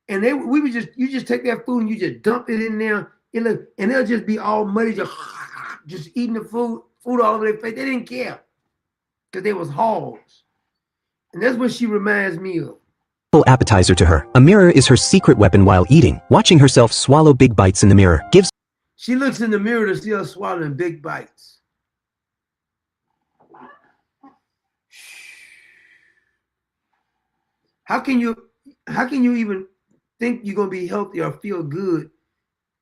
And you just take that food and you just dump it in there. And they'll just be all muddy, just eating the food all over their face. They didn't care. Because they was hogs. And that's what she reminds me of. Appetizer to her. A mirror is her secret weapon while eating. Watching herself swallow big bites in the mirror gives... She looks in the mirror to see her swallowing big bites. How can you even think you're gonna be healthy or feel good?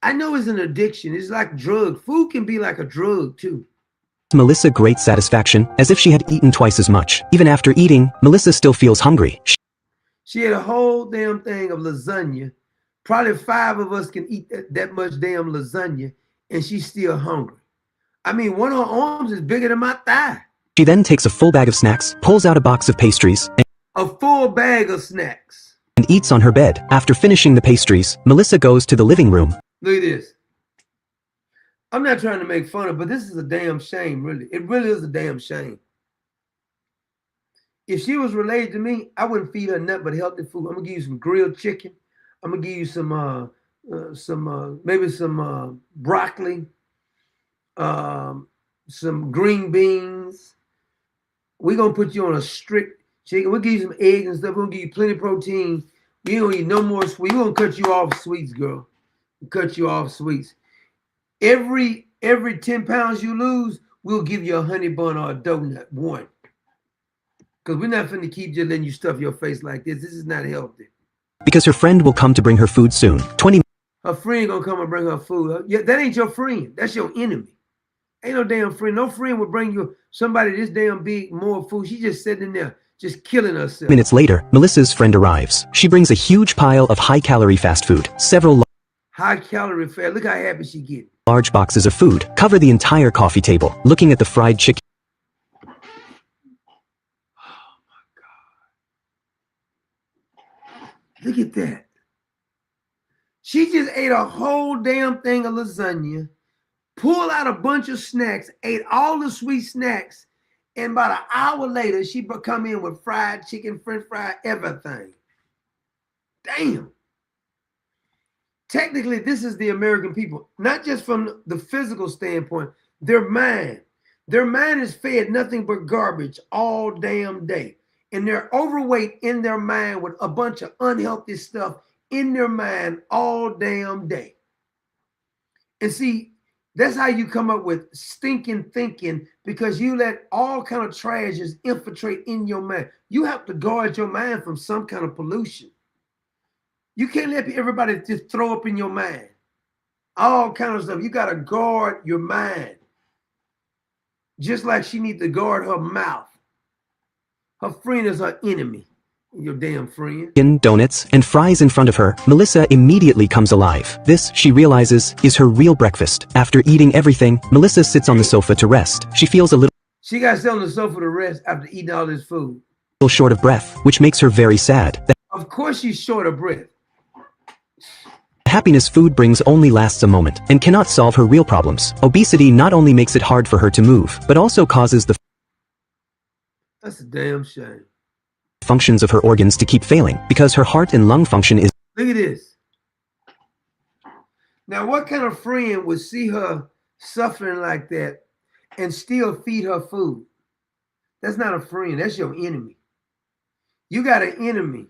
I know it's an addiction. It's like drug. Food can be like a drug too. Melissa great satisfaction, as if she had eaten twice as much. Even after eating, Melissa still feels hungry. She had a whole damn thing of lasagna Probably 5 of us can eat that much damn lasagna, and she's still hungry. I mean, one of her arms is bigger than my thigh. She then takes a full bag of snacks, pulls out a box of pastries, A full bag of snacks. and eats on her bed. After finishing the pastries, Melissa goes to the living room. Look at this. I'm not trying to make fun of, but this is a damn shame, really. It really is a damn shame. If she was related to me, I wouldn't feed her nothing but healthy food. I'm gonna give you some grilled chicken. I'm gonna give you some maybe some broccoli, some green beans. We're gonna put you on a strict chicken. We'll give you some eggs and stuff. We're gonna give you plenty of protein. We don't eat no more sweets. We're gonna cut you off sweets, girl. Cut you off sweets. Every 10 pounds you lose, we'll give you a honey bun or a donut, one. Because we're not finna keep just letting you stuff your face like this. This is not healthy. Because her friend will come to bring her food soon. Her friend gonna come and bring her food. Yeah, that ain't your friend. That's your enemy. Ain't no damn friend. No friend will bring you somebody this damn big more food. She just sitting in there, just killing herself. Minutes later, Melissa's friend arrives. She brings a huge pile of high-calorie fast food. Several High-calorie fat. Look how happy she get. large boxes of food cover the entire coffee table. Looking at the fried chicken, Look at that. She just ate a whole damn thing of lasagna, pulled out a bunch of snacks, ate all the sweet snacks, and about an hour later, she come in with fried chicken, french fry, everything. Damn. Technically, this is the American people, not just from the physical standpoint, their mind. Their mind is fed nothing but garbage all damn day. And they're overweight in their mind with a bunch of unhealthy stuff in their mind all damn day. And see, that's how you come up with stinking thinking, because you let all kind of trashes infiltrate in your mind. You have to guard your mind from some kind of pollution. You can't let everybody just throw up in your mind. All kind of stuff. You got to guard your mind. Just like she needs to guard her mouth. Her friend is her enemy. Your damn friend. donuts, and fries in front of her. Melissa immediately comes alive. This, she realizes, is her real breakfast. After eating everything, Melissa sits on the sofa to rest. She feels a little She got to sit on the sofa to rest after eating all this food. short of breath, which makes her very sad. The Of course she's short of breath. happiness food brings only lasts a moment and cannot solve her real problems. Obesity not only makes it hard for her to move, but also causes the That's a damn shame. functions of her organs to keep failing because her heart and lung function is. Look at this. Now, what kind of friend would see her suffering like that and still feed her food? That's not a friend. That's your enemy. You got an enemy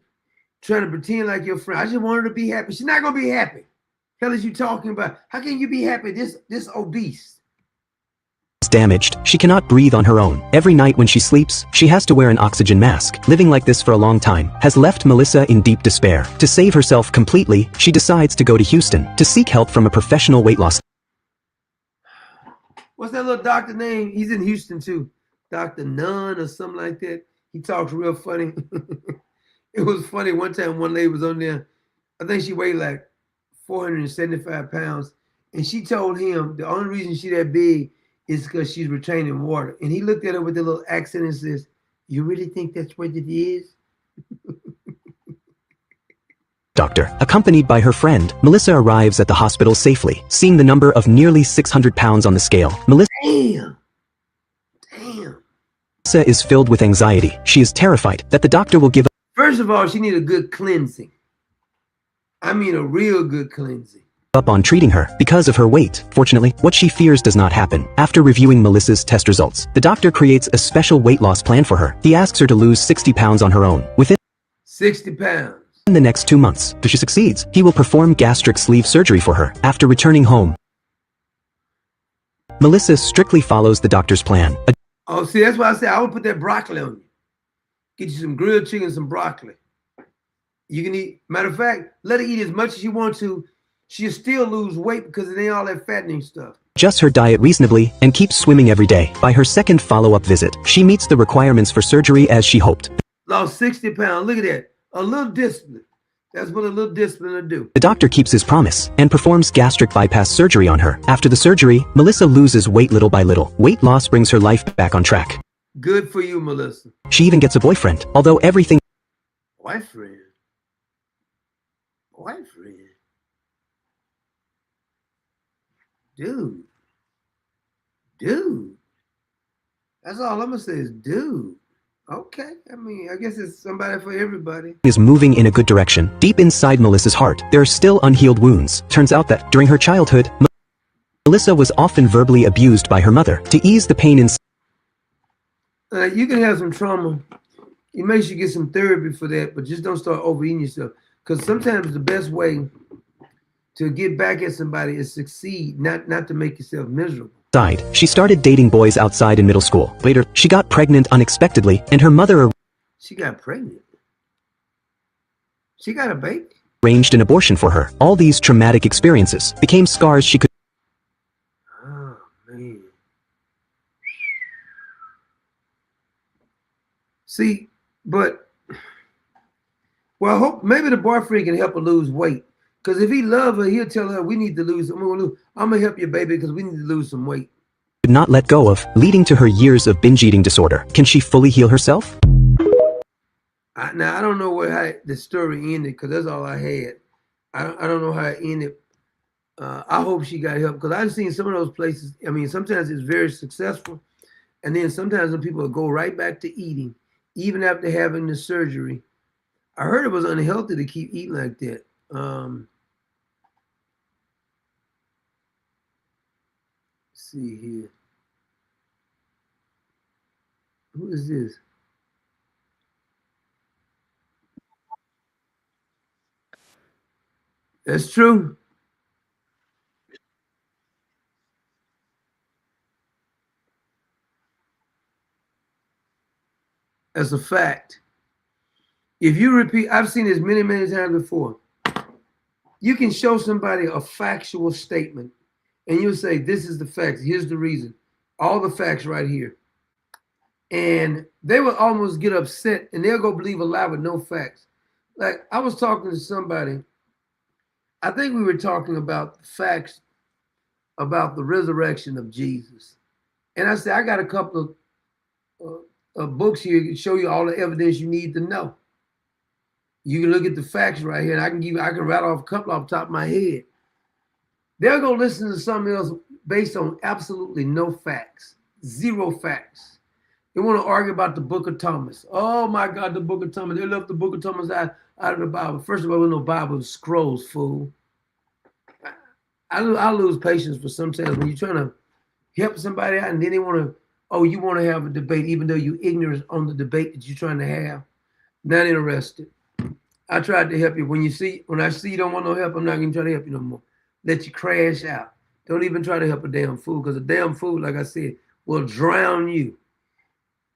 trying to pretend like your friend. I just want her to be happy. She's not going to be happy. Hell is you talking about? How can you be happy this obese? Damaged. She cannot breathe on her own. Every night when she sleeps, she has to wear an oxygen mask. Living like this for a long time has left Melissa in deep despair. To save herself completely, she decides to go to Houston to seek help from a professional weight loss. What's that little doctor name? He's in Houston too. Dr. Nunn or something like that. He talks real funny. It was funny. One time one lady was on there. I think she weighed like 475 pounds. And she told him the only reason she that big is because she's retaining water. And he looked at her with a little accent and says, "You really think that's what it is?" Doctor, accompanied by her friend, Melissa arrives at the hospital safely. Seeing the number of nearly 600 pounds on the scale, Melissa is filled with anxiety. She is terrified that the doctor will give up. First of all, she needs a good cleansing. I mean a real good cleansing. On treating her because of her weight. Fortunately, what she fears does not happen. After reviewing Melissa's test results, the doctor creates a special weight loss plan for her. He asks her to lose 60 pounds on her own. Within 60 pounds. In the next 2 months, if she succeeds, he will perform gastric sleeve surgery for her. After returning home, Melissa strictly follows the doctor's plan. Oh, see, that's why I said I would put that broccoli on you. Get you some grilled chicken, some broccoli. You can eat. Matter of fact, let her eat as much as you want to. She'll still lose weight because it ain't all that fattening stuff. Adjusts her diet reasonably and keeps swimming every day. By her second follow-up visit, she meets the requirements for surgery as she hoped. Lost 60 pounds. Look at that. A little discipline. That's what a little discipline will do. The doctor keeps his promise and performs gastric bypass surgery on her. After the surgery, Melissa loses weight little by little. Weight loss brings her life back on track. Good for you, Melissa. She even gets a boyfriend, although everything... Boyfriend? Boyfriend? Dude. Dude. That's all I'm going to say is dude. Okay. I mean, I guess it's somebody for everybody. is moving in a good direction. Deep inside Melissa's heart, there are still unhealed wounds. Turns out that, during her childhood, Melissa was often verbally abused by her mother. To ease the pain inside... You can have some trauma. You may should get some therapy for that, but just don't start overeating yourself. Because sometimes the best way to get back at somebody is succeed, not to make yourself miserable. She started dating boys outside in middle school. Later, she got pregnant unexpectedly, and her mother She got pregnant. She got a baby. arranged an abortion for her. All these traumatic experiences became scars she could... Oh, man. See, but, well, I hope maybe the boyfriend can help her lose weight. Because if he love her, he'll tell her, we need to lose, I'm going to help you, baby, because we need to lose some weight. could not let go of, leading to her years of binge eating disorder. Can she fully heal herself? Now, I don't know how the story ended, because that's all I had. I don't know how it ended. I hope she got help, because I've seen some of those places. I mean, sometimes it's very successful, and then sometimes when people go right back to eating, even after having the surgery. I heard it was unhealthy to keep eating like that. Let's see here. Who is this? That's true. That's a fact. If you repeat, I've seen this many, many times before. You can show somebody a factual statement and you'll say, this is the facts. Here's the reason. All the facts right here. And they will almost get upset and they'll go believe a lie with no facts. Like I was talking to somebody, I think we were talking about facts about the resurrection of Jesus. And I said, I got a couple of books here to show you all the evidence you need to know. You can look at the facts right here, and I can rattle off a couple off the top of my head. They'll go listen to something else based on absolutely no facts, zero facts. They want to argue about the Book of Thomas. Oh my God, the Book of Thomas. They left the Book of Thomas out of the Bible. First of all, there's no Bible, it's scrolls, fool. I lose patience for sometimes when you're trying to help somebody out and then they want to, oh, you want to have a debate even though you're ignorant on the debate that you're trying to have. Not interested. I tried to help you. When I see you don't want no help, I'm not going to try to help you no more. Let you crash out. Don't even try to help a damn fool because a damn fool, like I said, will drown you.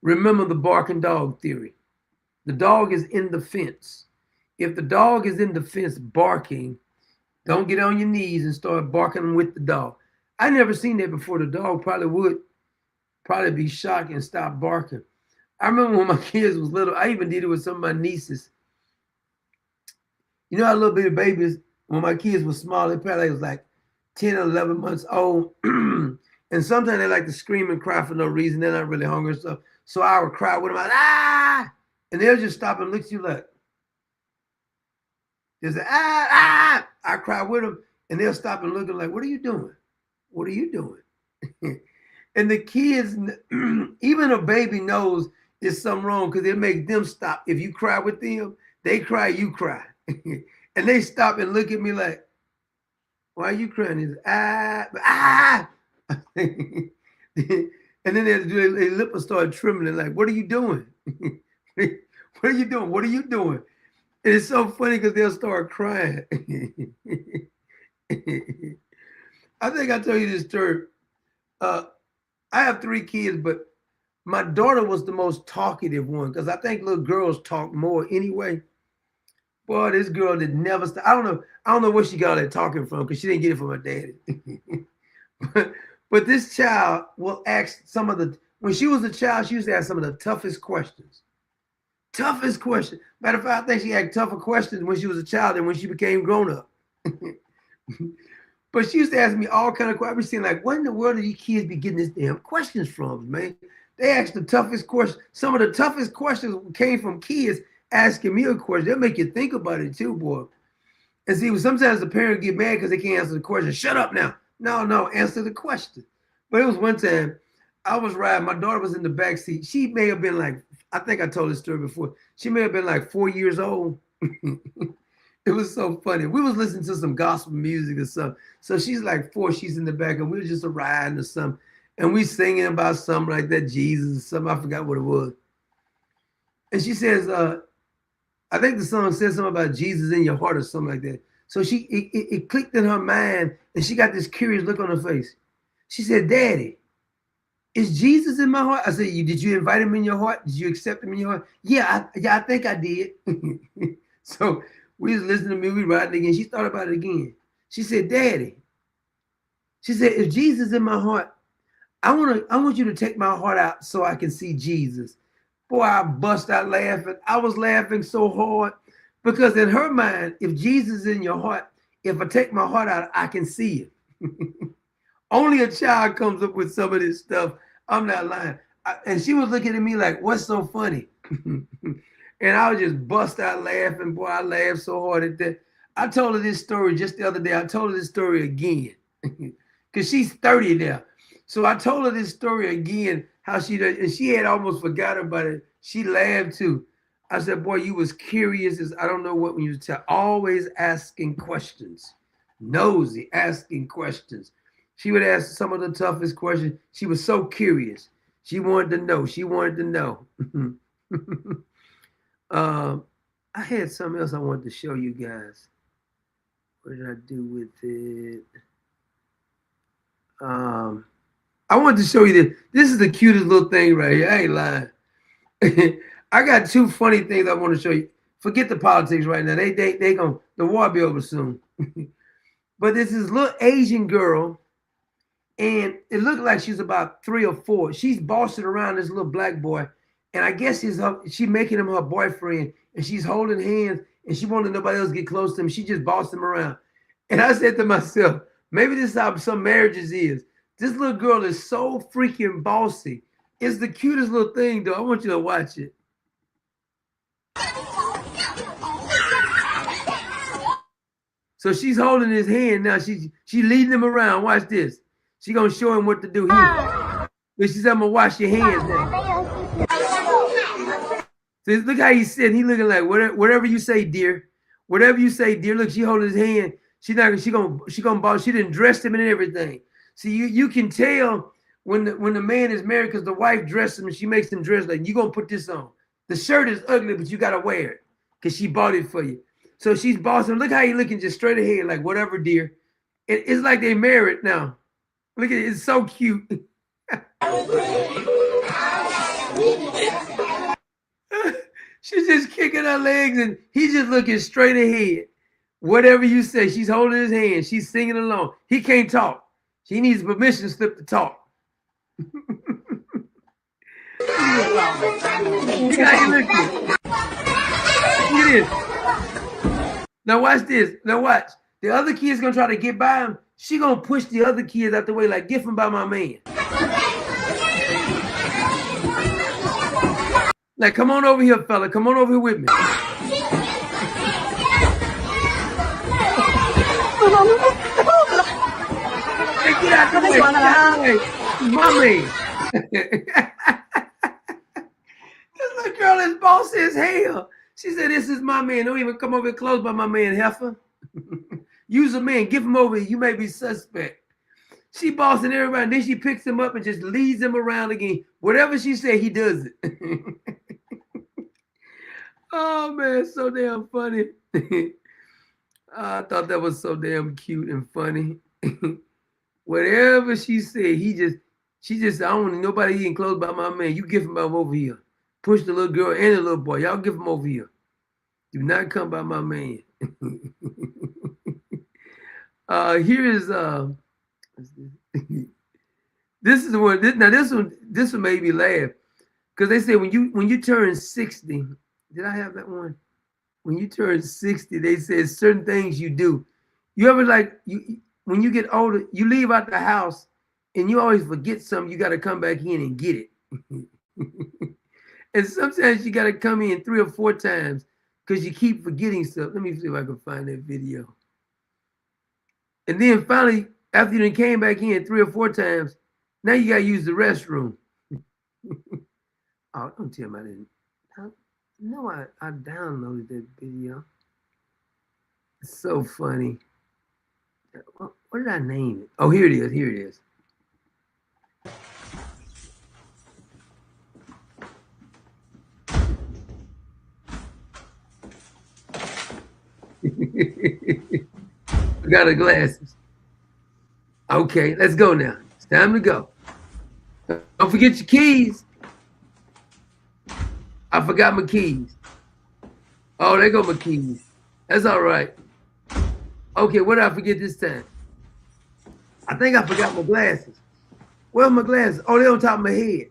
Remember the barking dog theory. The dog is in the fence. If the dog is in the fence barking, don't get on your knees and start barking with the dog. I never seen that before. The dog would be shocked and stop barking. I remember when my kids was little, I even did it with some of my nieces. You know how little bitty babies, when my kids were small, they probably was like 10 or 11 months old. And sometimes they like to scream and cry for no reason. They're not really hungry and stuff. So I would cry with them, like, ah! And they'll just stop and look at you like, they'll say, ah, ah! I cry with them, and they'll stop and look like, what are you doing? What are you doing? And the kids, even a baby knows there's something wrong because it makes them stop. If you cry with them, they cry, you cry. And they stop and look at me like, why are you crying? He's ah. And then their lip will start trembling like, what are you doing? What are you doing? What are you doing? And it's so funny because they'll start crying. I think I told you this story. I have 3 kids, but my daughter was the most talkative one because I think little girls talk more anyway. Boy, this girl did never stop. I don't know where she got that talking from because she didn't get it from her daddy. but this child will ask when she was a child, she used to ask some of the toughest questions. Toughest question. Matter of fact, I think she had tougher questions when she was a child than when she became grown up. But she used to ask me all kind of questions. I was saying, like, what in the world do these kids be getting this damn questions from, man? They asked the toughest questions. Some of the toughest questions came from kids asking me a question. They'll make you think about it too, boy. And see, sometimes the parent get mad because they can't answer the question. Shut up now. No, answer the question. But it was one time I was riding. My daughter was in the back seat. She may have been like, I think I told this story before. She may have been like 4 years old. It was so funny. We was listening to some gospel music or something. So she's like 4, she's in the back, and we were just riding or something. And we singing about something like that, Jesus or something. I forgot what it was. And she says, I think the song says something about Jesus in your heart or something like that. So it clicked in her mind, and she got this curious look on her face. She said, Daddy, is Jesus in my heart? I said, did you invite him in your heart? Did you accept him in your heart? Yeah, I think I did. So we was listening to me, we riding again. She thought about it again. She said, Daddy, she said, if Jesus is in my heart, I want you to take my heart out so I can see Jesus. Boy, I bust out laughing. I was laughing so hard because in her mind, if Jesus is in your heart, if I take my heart out, I can see it. Only a child comes up with some of this stuff. I'm not lying. And she was looking at me like, what's so funny? And I was just bust out laughing. Boy, I laughed so hard at that. I told her this story just the other day. I told her this story again because she's 30 now. So I told her this story again, how she does, and she had almost forgot about it. She laughed too. I said, boy, you was curious as I don't know what when you tell, always asking questions, nosy, asking questions. She would ask some of the toughest questions. She was so curious. She wanted to know. She wanted to know. I had something else I wanted to show you guys. What did I do with it? I wanted to show you this. This is the cutest little thing right here. I ain't lying. I got 2 funny things I want to show you. Forget the politics right now. They gonna the war be over soon. But this is little Asian girl, and it looked like she's about 3 or 4. She's bossing around this little black boy, and I guess she making him her boyfriend, and she's holding hands, and she wanted nobody else to get close to him. She just bossed him around. And I said to myself, maybe this is how some marriages is. This little girl is so freaking bossy. It's the cutest little thing, though. I want you to watch it. So she's holding his hand now. She leading him around. Watch this. She gonna show him what to do here. But she said, I'm gonna wash your hands now. So look how he's sitting. He looking like whatever you say, dear. Whatever you say, dear. Look, she holding his hand. She gonna boss. She didn't dress him and everything. See, you can tell when the man is married because the wife dresses him and she makes him dress like you gonna put this on. The shirt is ugly, but you gotta wear it because she bought it for you. So she's bossing. Look how he looking just straight ahead, like whatever, dear. It's like they married now. Look at it. It's so cute. She's just kicking her legs and he's just looking straight ahead. Whatever you say, she's holding his hand. She's singing along. He can't talk. She needs permission slip to talk. Look how he looking. Look at this. Now watch this. Now watch. The other kid's gonna try to get by him. She gonna push the other kids out the way like, get him by my man. Like, come on over here, fella. Come on over here with me. Hey, get out the way. Get out the way. My man. This little girl is bossy as hell. She said, this is my man. Don't even come over here close by my man, heifer. Use a man. Give him over here. You may be suspect. She bossing everybody. Then she picks him up and just leads him around again. Whatever she said, he does it. Oh, man, so damn funny. I thought that was so damn cute and funny. Whatever she said, she just, I don't want nobody getting close by my man. You give him over here. Push the little girl and the little boy. Y'all give him over here. Do not come by my man. Here is this is the one. Now this one made me laugh because they say when you turn 60, Did I have that one? When you turn 60, they said certain things you do. You ever like when you get older, you leave out the house and you always forget something. You got to come back in and get it. And sometimes you got to come in 3 or 4 times because you keep forgetting stuff. Let me see if I can find that video. And then finally, after you done came back in 3 or 4 times, now you got to use the restroom. Oh, don't tell me I didn't. No, I downloaded that video. It's so funny. What did I name it? Oh, here it is. Here it is. I got the glasses. Okay, let's go now. It's time to go. Don't forget your keys. I forgot my keys. Oh, there go my keys. That's all right. Okay, what did I forget this time? I think I forgot my glasses. Where are my glasses? Oh, they're on top of my head.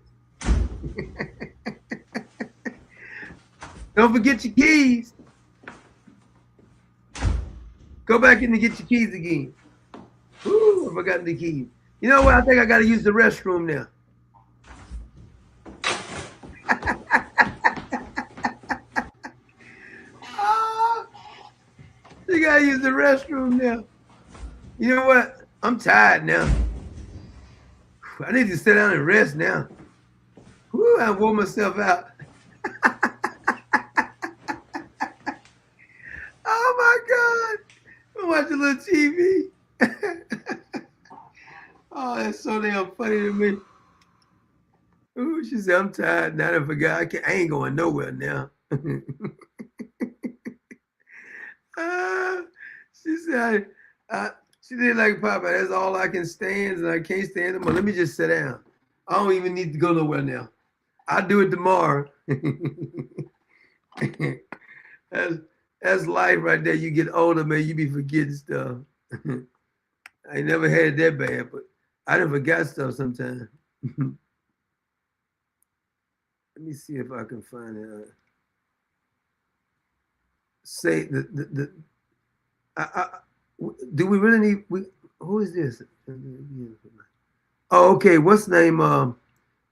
Don't forget your keys. Go back in and get your keys again. Ooh, I forgot the keys. You know what? I think I got to use the restroom now. You gotta use the restroom now. You know what? I'm tired now. I need to sit down and rest now. Whew, I wore myself out. Oh my God. I'm watching a little TV. Oh, that's so damn funny to me. Ooh, she said, I'm tired now. I forgot. I ain't going nowhere now. She said, she did like Papa. That's all I can stand, and I can't stand it. But let me just sit down. I don't even need to go nowhere now. I'll do it tomorrow. That's life right there. You get older, man. You be forgetting stuff. I ain't never had it that bad, but I done forgot stuff sometimes. Let me see if I can find it. Say do we really need? Who is this? Oh, okay. What's the name?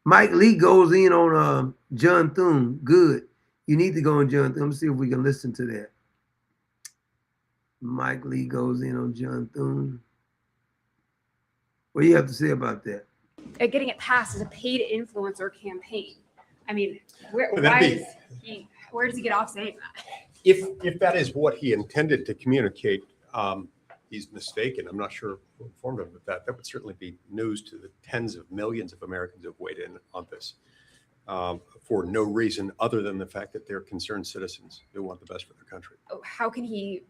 Mike Lee goes in on John Thune. Good. You need to go on John Thune. Let me see if we can listen to that. Mike Lee goes in on John Thune. What do you have to say about that? Getting it passed is a paid influencer campaign. I mean, where does he get off saying that? If that is what he intended to communicate, he's mistaken. I'm not sure who informed him of that. That would certainly be news to the tens of millions of Americans who have weighed in on this for no reason other than the fact that they're concerned citizens who want the best for their country. Oh, how can he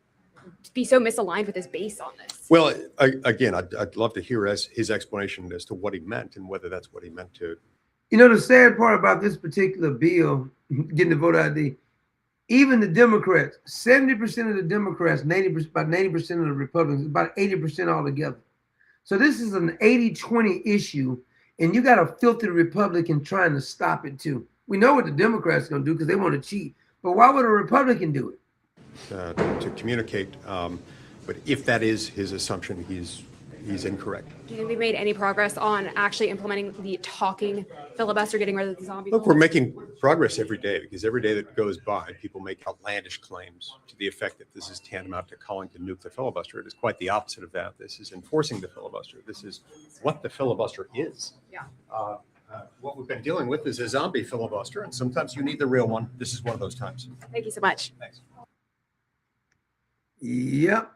be so misaligned with his base on this? Well, again, I'd love to hear his explanation as to what he meant and whether that's what he meant to. You know, the sad part about this particular bill, getting the voter ID, even the Democrats, 70% of the Democrats, about 90% of the Republicans, about 80% altogether. So this is an 80-20 issue, and you got a filthy Republican trying to stop it too. We know what the Democrats are going to do because they want to cheat, but why would a Republican do it? To communicate, but if that is his assumption, he's incorrect. Do you think we made any progress on actually implementing the talking filibuster, getting rid of the zombie? Look, we're making progress every day because every day that goes by, people make outlandish claims to the effect that this is tantamount to calling to nuke the filibuster. It is quite the opposite of that. This is enforcing the filibuster. This is what the filibuster is. Yeah. What we've been dealing with is a zombie filibuster, and sometimes you need the real one. This is one of those times. Thank you so much. Thanks. Yep.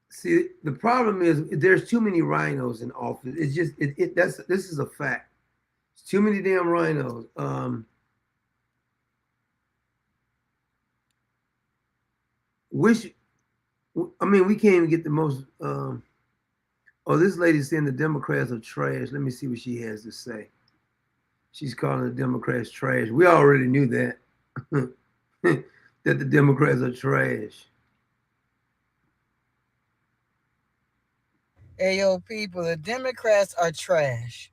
See, the problem is there's too many rhinos in office. It's just this is a fact. It's too many damn rhinos. We can't even get the most. This lady's saying the Democrats are trash. Let me see what she has to say. She's calling the Democrats trash. We already knew that that the Democrats are trash. Hey, yo, people, the Democrats are trash.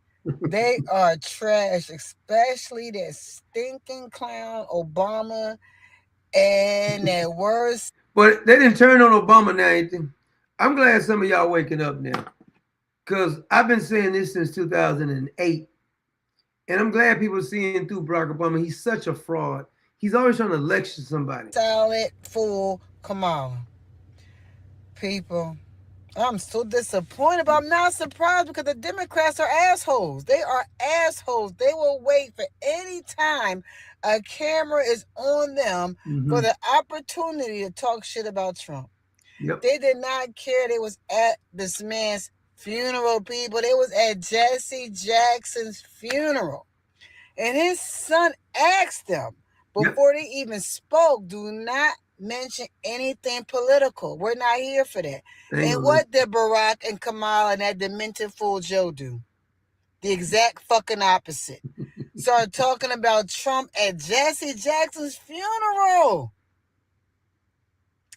They are trash, especially that stinking clown Obama. And that worst. But they didn't turn on Obama now, anything. I'm glad some of y'all waking up now. Because I've been saying this since 2008. And I'm glad people are seeing through Barack Obama. He's such a fraud. He's always trying to lecture somebody. Solid fool Kamala. People, I'm so disappointed, but I'm not surprised because the Democrats are assholes. They are assholes. They will wait for any time a camera is on them for the opportunity to talk shit about Trump. Yep. They did not care. They was at this man's funeral, people. They was at Jesse Jackson's funeral. And his son asked them before they even spoke, do not mention anything political. We're not here for that. And what did Barack and Kamala and that demented fool Joe do? The exact fucking opposite. Started talking about Trump at Jesse Jackson's funeral.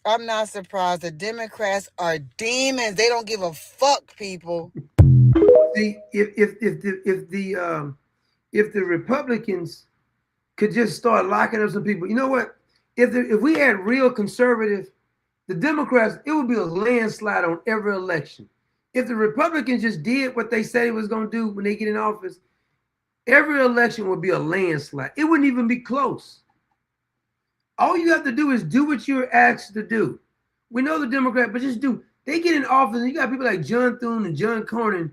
I'm not surprised. The Democrats are demons. They don't give a fuck, people. See, if the Republicans could just start locking up some people, you know what? If we had real conservative, the Democrats, it would be a landslide on every election. If the Republicans just did what they said it was going to do when they get in office, every election would be a landslide. It wouldn't even be close. All you have to do is do what you're asked to do. We know the Democrat, but just do. They get in office, and you got people like John Thune and John Cornyn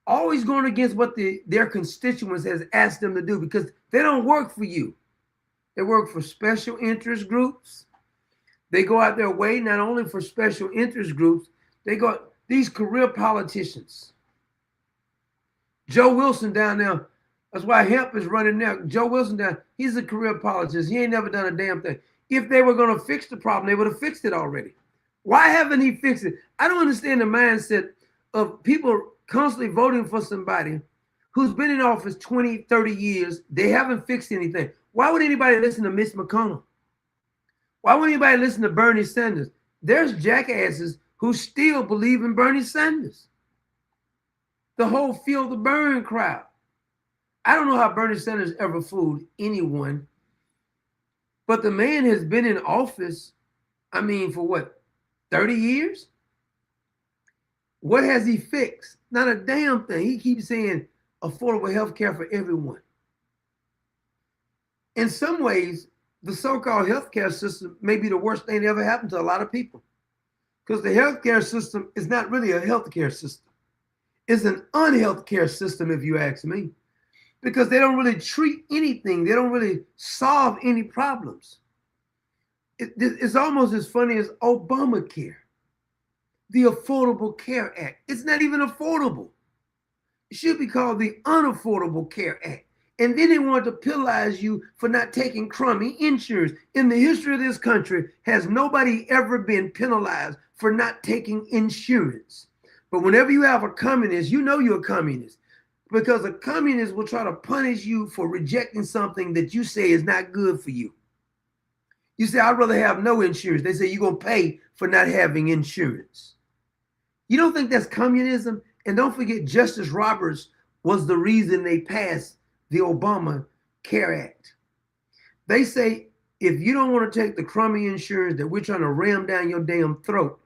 always going against what their constituents has asked them to do because they don't work for you. They work for special interest groups. They go out their way not only for special interest groups, they got these career politicians. Joe Wilson down there, that's why Hemp is running now. Joe Wilson down, he's a career politician. He ain't never done a damn thing. If they were going to fix the problem, they would have fixed it already. Why haven't he fixed it? I don't understand the mindset of people constantly voting for somebody who's been in office 20, 30 years. They haven't fixed anything. Why would anybody listen to Mitch McConnell? Why would anybody listen to Bernie Sanders? There's jackasses who still believe in Bernie Sanders. The whole Feel the Burn crowd. I don't know how Bernie Sanders ever fooled anyone, but the man has been in office, I mean, for what, 30 years? What has he fixed? Not a damn thing. He keeps saying affordable health care for everyone. In some ways, the so-called healthcare system may be the worst thing that ever happened to a lot of people. Because the healthcare system is not really a healthcare system. It's an unhealthcare system, if you ask me. Because they don't really treat anything. They don't really solve any problems. It's almost as funny as Obamacare, the Affordable Care Act. It's not even affordable. It should be called the Unaffordable Care Act. And then they want to penalize you for not taking crummy insurance. In the history of this country, has nobody ever been penalized for not taking insurance. But whenever you have a communist, you know you're a communist. Because a communist will try to punish you for rejecting something that you say is not good for you. You say, I'd rather have no insurance. They say, you're going to pay for not having insurance. You don't think that's communism? And don't forget, Justice Roberts was the reason they passed the Obama Care Act. They say, if you don't want to take the crummy insurance that we're trying to ram down your damn throat,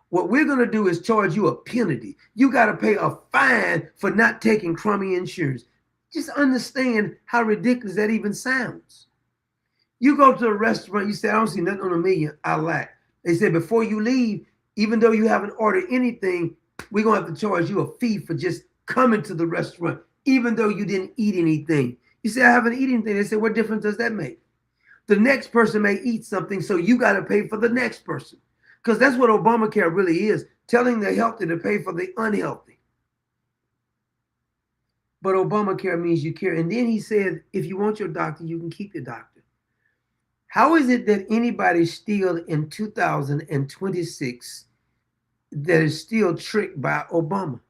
what we're going to do is charge you a penalty. You got to pay a fine for not taking crummy insurance. Just understand how ridiculous that even sounds. You go to a restaurant, you say, I don't see nothing on the menu I like. They say, before you leave, even though you haven't ordered anything, we're going to have to charge you a fee for just coming to the restaurant, even though you didn't eat anything. You say, I haven't eaten anything. They say, what difference does that make? The next person may eat something, so you got to pay for the next person. Because that's what Obamacare really is, telling the healthy to pay for the unhealthy. But Obamacare means you care. And then he said, if you want your doctor, you can keep your doctor. How is it that anybody still in 2026 that is still tricked by Obama?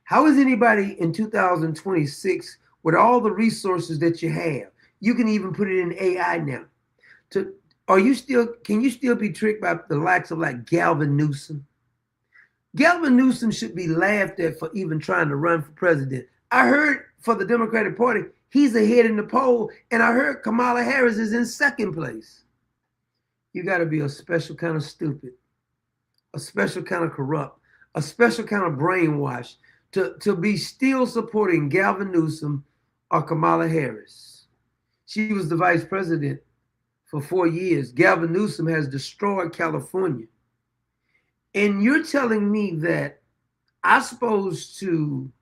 How is anybody in 2026 with all the resources that you have? You can even put it in AI now. Can you still be tricked by the likes of like Gavin Newsom? Gavin Newsom should be laughed at for even trying to run for president. I heard for the Democratic Party, he's ahead in the poll, and I heard Kamala Harris is in second place. you got to be a special kind of stupid, a special kind of corrupt, a special kind of brainwashed to be still supporting Gavin Newsom or Kamala Harris. She was the vice president for 4 years. Gavin Newsom has destroyed California. And you're telling me that I'm supposed to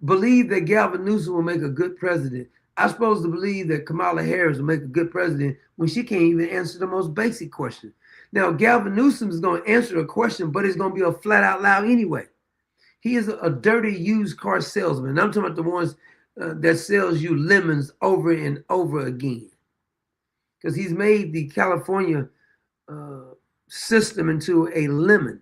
believe that Gavin Newsom will make a good president. I'm supposed to believe that Kamala Harris will make a good president when she can't even answer the most basic question. Now, Gavin Newsom is going to answer a question, but it's going to be a flat out loud anyway. He is a dirty used car salesman. I'm talking about the ones that sells you lemons over and over again. Because he's made the California system into a lemon.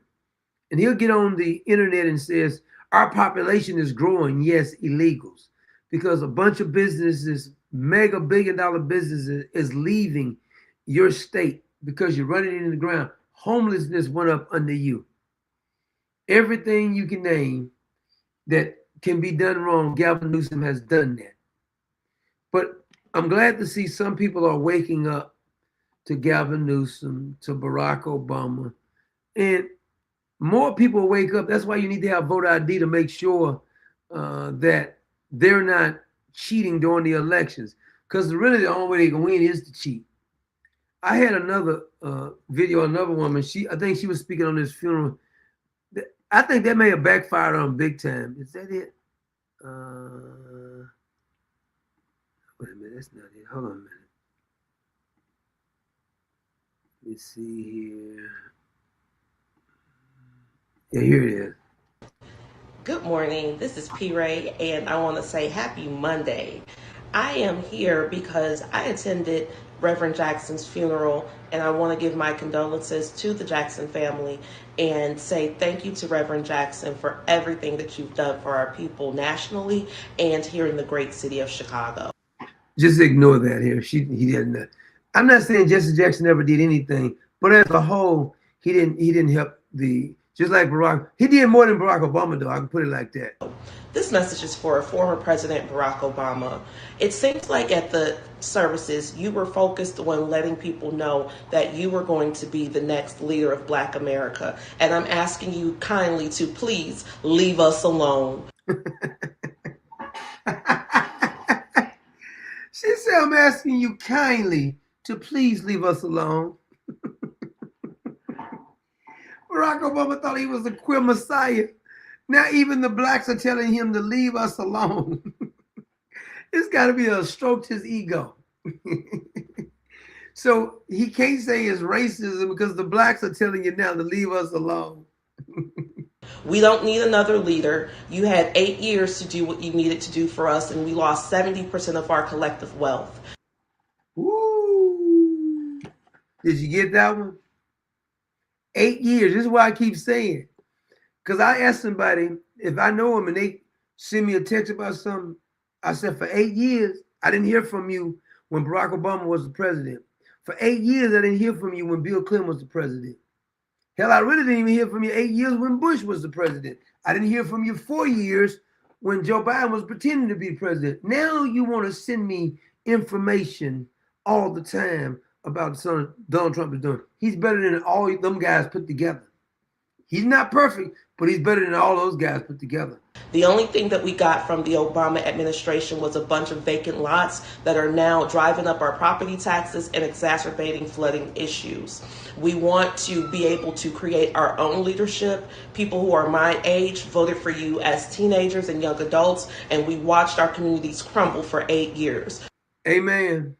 And he'll get on the internet and says, our population is growing, yes, illegals. Because a bunch of businesses, mega billion-dollar businesses is leaving your state because you're running into the ground. Homelessness went up under you. Everything you can name that can be done wrong, Gavin Newsom has done that. But I'm glad to see some people are waking up to Gavin Newsom, to Barack Obama, and more people wake up. That's why you need to have voter ID to make sure that they're not cheating during the elections. Because really the only way they can win is to cheat. I had another video, another woman. I think she was speaking on this funeral. I think that may have backfired on big time. Is that it? Wait a minute, that's not it. Hold on a minute. Let's see here. Yeah, here it is. Good morning. This is P. Ray, and I want to say happy Monday. I am here because I attended Reverend Jackson's funeral, and I want to give my condolences to the Jackson family and say thank you to Reverend Jackson for everything that you've done for our people nationally and here in the great city of Chicago. Just ignore that here. He didn't. I'm not saying Jesse Jackson never did anything, but as a whole, he didn't help the. Just like Barack, he did more than Barack Obama, though. I can put it like that. This message is for former President Barack Obama. It seems like at the services, you were focused on letting people know that you were going to be the next leader of Black America. And I'm asking you kindly to please leave us alone. She said, I'm asking you kindly to please leave us alone. Barack Obama thought he was a queer messiah. Now even the blacks are telling him to leave us alone. It's got to be a stroke to his ego. So he can't say it's racism because the blacks are telling you now to leave us alone. We don't need another leader. You had 8 years to do what you needed to do for us, and we lost 70% of our collective wealth. Woo! Did you get that one? 8 years. This is what I keep saying. Because I asked somebody if I know him and they send me a text about something. I said, for 8 years, I didn't hear from you when Barack Obama was the president. For 8 years, I didn't hear from you when Bill Clinton was the president. Hell, I really didn't even hear from you 8 years when Bush was the president. I didn't hear from you 4 years when Joe Biden was pretending to be president. Now you want to send me information all the time about something Donald Trump is doing. He's better than all them guys put together. He's not perfect, but he's better than all those guys put together. The only thing that we got from the Obama administration was a bunch of vacant lots that are now driving up our property taxes and exacerbating flooding issues. We want to be able to create our own leadership. People who are my age voted for you as teenagers and young adults, and we watched our communities crumble for 8 years. Amen.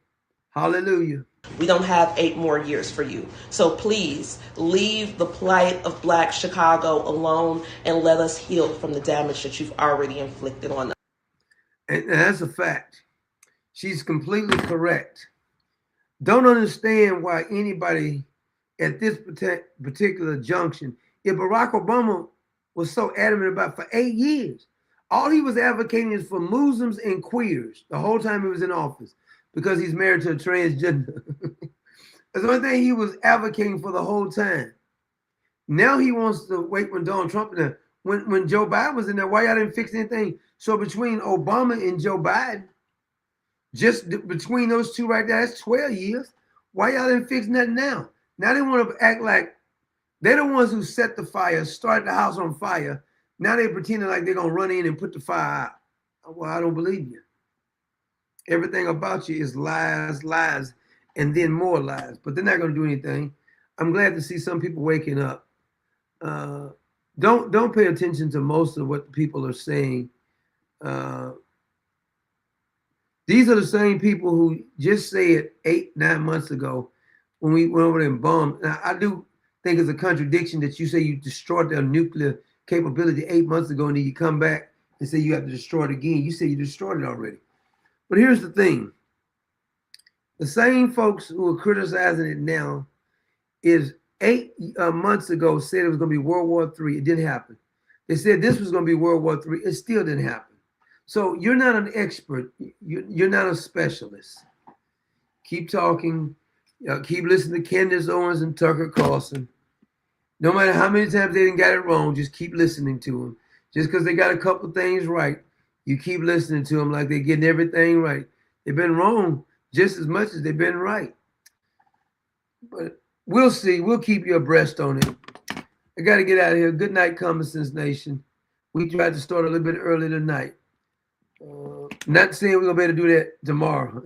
Hallelujah. We don't have 8 more years for you. So please leave the plight of Black Chicago alone and let us heal from the damage that you've already inflicted on us. And that's a fact. She's completely correct. Don't understand why anybody at this particular junction, if Barack Obama was so adamant about for 8 years, all he was advocating is for Muslims and queers the whole time he was in office. Because he's married to a transgender. That's the only thing he was advocating for the whole time. Now he wants to wait when Donald Trump, when Joe Biden was in there, why y'all didn't fix anything? So between Obama and Joe Biden, just between those two right there, that's 12 years. Why y'all didn't fix nothing now? Now they want to act like they're the ones who set the fire, started the house on fire. Now they're pretending like they're going to run in and put the fire out. Well, I don't believe you. Everything about you is lies, lies, and then more lies. But they're not going to do anything. I'm glad to see some people waking up. Don't pay attention to most of what people are saying. These are the same people who just said 8-9 months ago when we went over there and bombed. Now, I do think it's a contradiction that you say you destroyed their nuclear capability 8 months ago and then you come back and say you have to destroy it again. You say you destroyed it already. But here's the thing. The same folks who are criticizing it now is 8 months ago said it was going to be World War III. It didn't happen. They said this was going to be World War III. It still didn't happen. So you're not an expert. You're not a specialist. Keep talking. Keep listening to Candace Owens and Tucker Carlson. No matter how many times they didn't get it wrong, just keep listening to them. Just because they got a couple things right, you keep listening to them like they're getting everything right. They've been wrong just as much as they've been right. But we'll see. We'll keep you abreast on it. I got to get out of here. Good night, Common Sense Nation. We tried to start a little bit early tonight. Not saying we're going to be able to do that tomorrow.